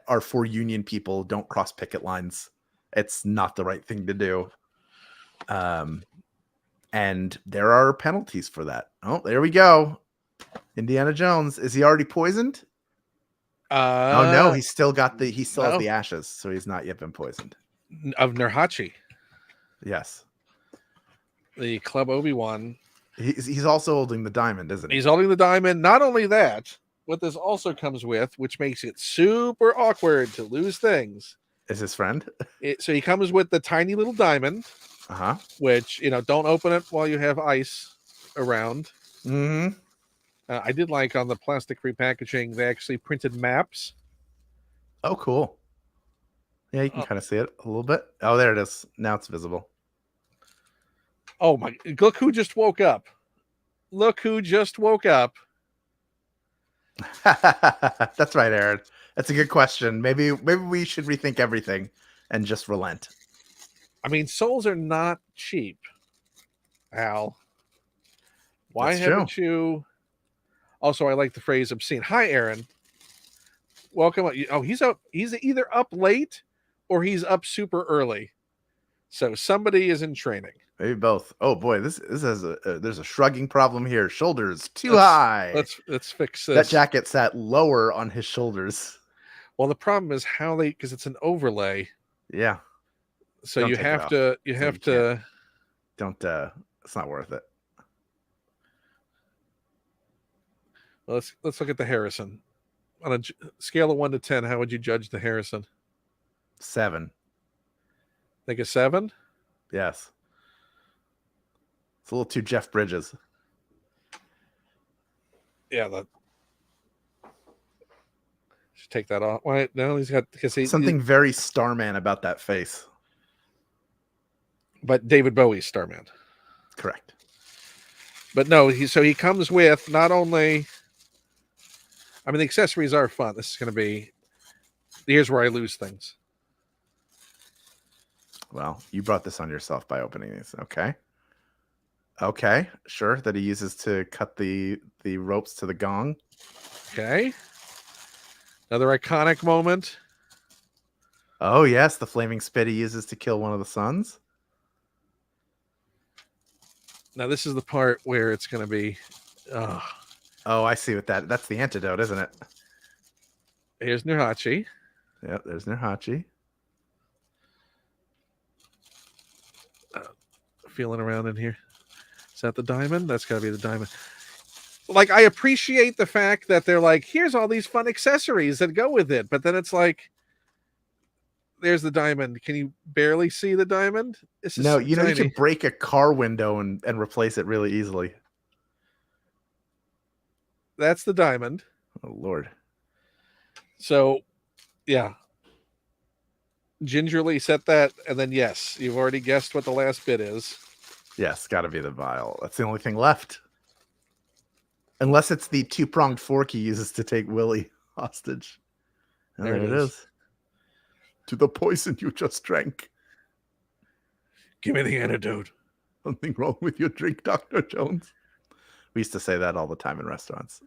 are for union people. Don't cross picket lines. It's not the right thing to do. And there are penalties for that. Oh, there we go. Indiana Jones. Is he already poisoned? Oh no, he's still got he still has the ashes, so he's not yet been poisoned. Of Nurhachi. Yes. The Club Obi-Wan. He's also holding the diamond, isn't he? He's holding the diamond. Not only that, what this also comes with, which makes it super awkward to lose things, is his friend. So he comes with the tiny little diamond, which, don't open it while you have ice around. Mm-hmm. I did like on the plastic-free packaging, they actually printed maps. Oh, cool. Yeah, you can kind of see it a little bit. Oh, there it is. Now it's visible. Oh my, look who just woke up. Look who just woke up. That's right, Aaron. That's a good question. Maybe we should rethink everything and just relent. I mean, souls are not cheap, Al. Why That's haven't true. you... Also, I like the phrase obscene. Hi, Aaron. Welcome. Oh, he's up. He's either up late or he's up super early. So somebody is in training. Maybe both. Oh boy, this has there's a shrugging problem here. Shoulders too high. Let's fix this. That jacket sat lower on his shoulders. Well, the problem is how because it's an overlay. Yeah. So you have to. Don't. It's not worth it. Well, let's look at the Harrison. On a scale of 1 to 10, how would you judge the Harrison? 7. Think a 7? Yes. It's a little too Jeff Bridges. Yeah, should take that off. Why? No, he's got something very Starman about that face. But David Bowie's Starman. Correct. But no, he comes with not only. I mean, the accessories are fun. This is going to be. Here's where I lose things. Well, you brought this on yourself by opening these. Okay. Okay, sure. That he uses to cut the ropes to the gong. Okay. Another iconic moment. Oh, yes. The flaming spit he uses to kill one of the sons. Now, this is the part where it's going to be... Oh, I see what that's the antidote, isn't it? Here's Nurhachi. Yep, there's Nurhachi. Feeling around in here. Is that the diamond? That's got to be the diamond. Like, I appreciate the fact that they're like, here's all these fun accessories that go with it. But then it's like, there's the diamond. Can you barely see the diamond? No, you know, you can break a car window and replace it really easily. That's the diamond. Oh, Lord. So, yeah. Gingerly set that, and then yes, you've already guessed what the last bit is. Yes, got to be the vial. That's the only thing left. Unless it's the two-pronged fork he uses to take Willie hostage. And there it is. To the poison you just drank. Give me the antidote. Something wrong with your drink, Dr. Jones. We used to say that all the time in restaurants.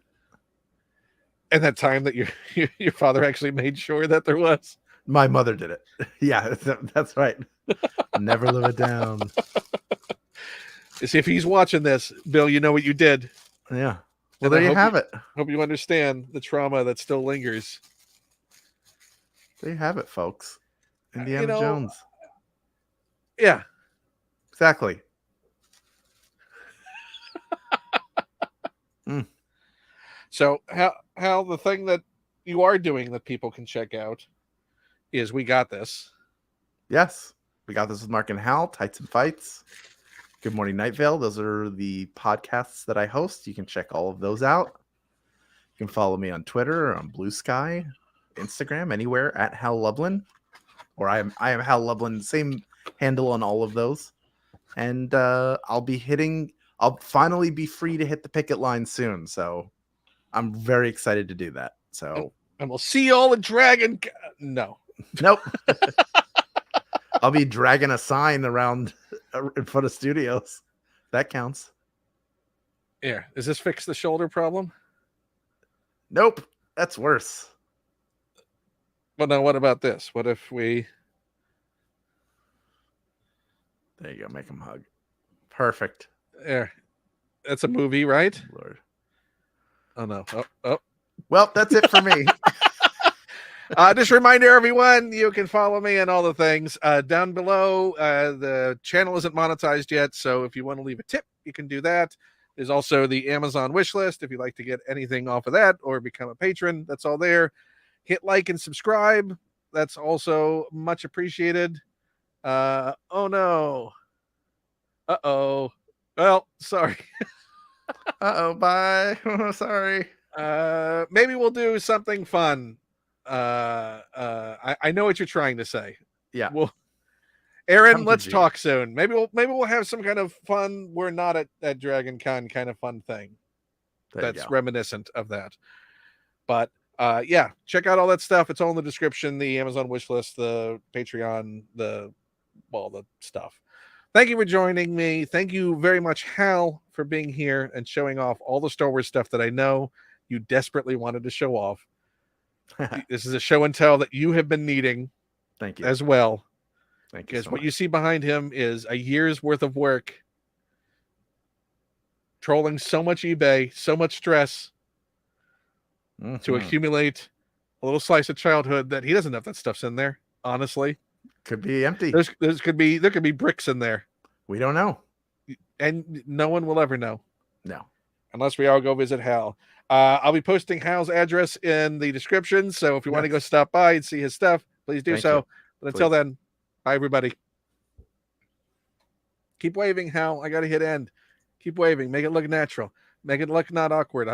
And that time that your father actually made sure that there was. My mother did it. Yeah, that's right. Never live it down. See, if he's watching this, Bill, you know what you did. Yeah. Well, And there I you hope have it. hope you understand the trauma that still lingers. There you have it, folks. You Indiana know, Jones. yeah. Exactly. Mm. So how the thing that you are doing that people can check out is We Got This. Yes. We got this with Mark and Hal, Tights and Fights. Good Morning Night Vale. Those are the podcasts that I host. You can check all of those out. You can follow me on Twitter or on Blue Sky, Instagram, anywhere at Hal Lublin. Or I am Hal Lublin, same handle on all of those. And I'll finally be free to hit the picket line soon. So I'm very excited to do that. So And we'll see you all at Dragon. No. nope. I'll be dragging a sign around in front of studios. That counts. Yeah. Does this fix the shoulder problem? Nope. That's worse. Well, now what about this? What if we... There you go. Make them hug. Perfect. Yeah. That's a movie, right? Lord. Oh, no. Oh. Well, that's it for me. Just a reminder, everyone, you can follow me and all the things down below. The channel isn't monetized yet, so if you want to leave a tip, you can do that. There's also the Amazon wish list if you'd like to get anything off of that or become a patron. That's all there. Hit like and subscribe. That's also much appreciated. Oh, no. Uh-oh. Well, sorry. Uh-oh, bye. Sorry. Maybe we'll do something fun. I know what you're trying to say. Yeah. Well, Aaron, Come to let's G. talk soon. Maybe we'll have some kind of fun. We're not at Dragon Con kind of fun thing. That's reminiscent of that. But yeah, check out all that stuff. It's all in the description, the Amazon wish list, the Patreon, the stuff. Thank you for joining me. Thank you very much, Hal, for being here and showing off all the Star Wars stuff that I know you desperately wanted to show off. This is a show and tell that you have been needing. Thank you as well. Thank you. Because So what much. you see behind him is a year's worth of work, trolling so much eBay, so much stress to accumulate a little slice of childhood that he doesn't know if that stuff's in there. Honestly, could be empty. There could be bricks in there. We don't know, and no one will ever know. No, unless we all go visit Hal. I'll be posting Hal's address in the description, so if you want to go stop by and see his stuff, please do so. But until then, bye everybody. Keep waving, Hal. I gotta hit end. Keep waving. Make it look natural. Make it look not awkward.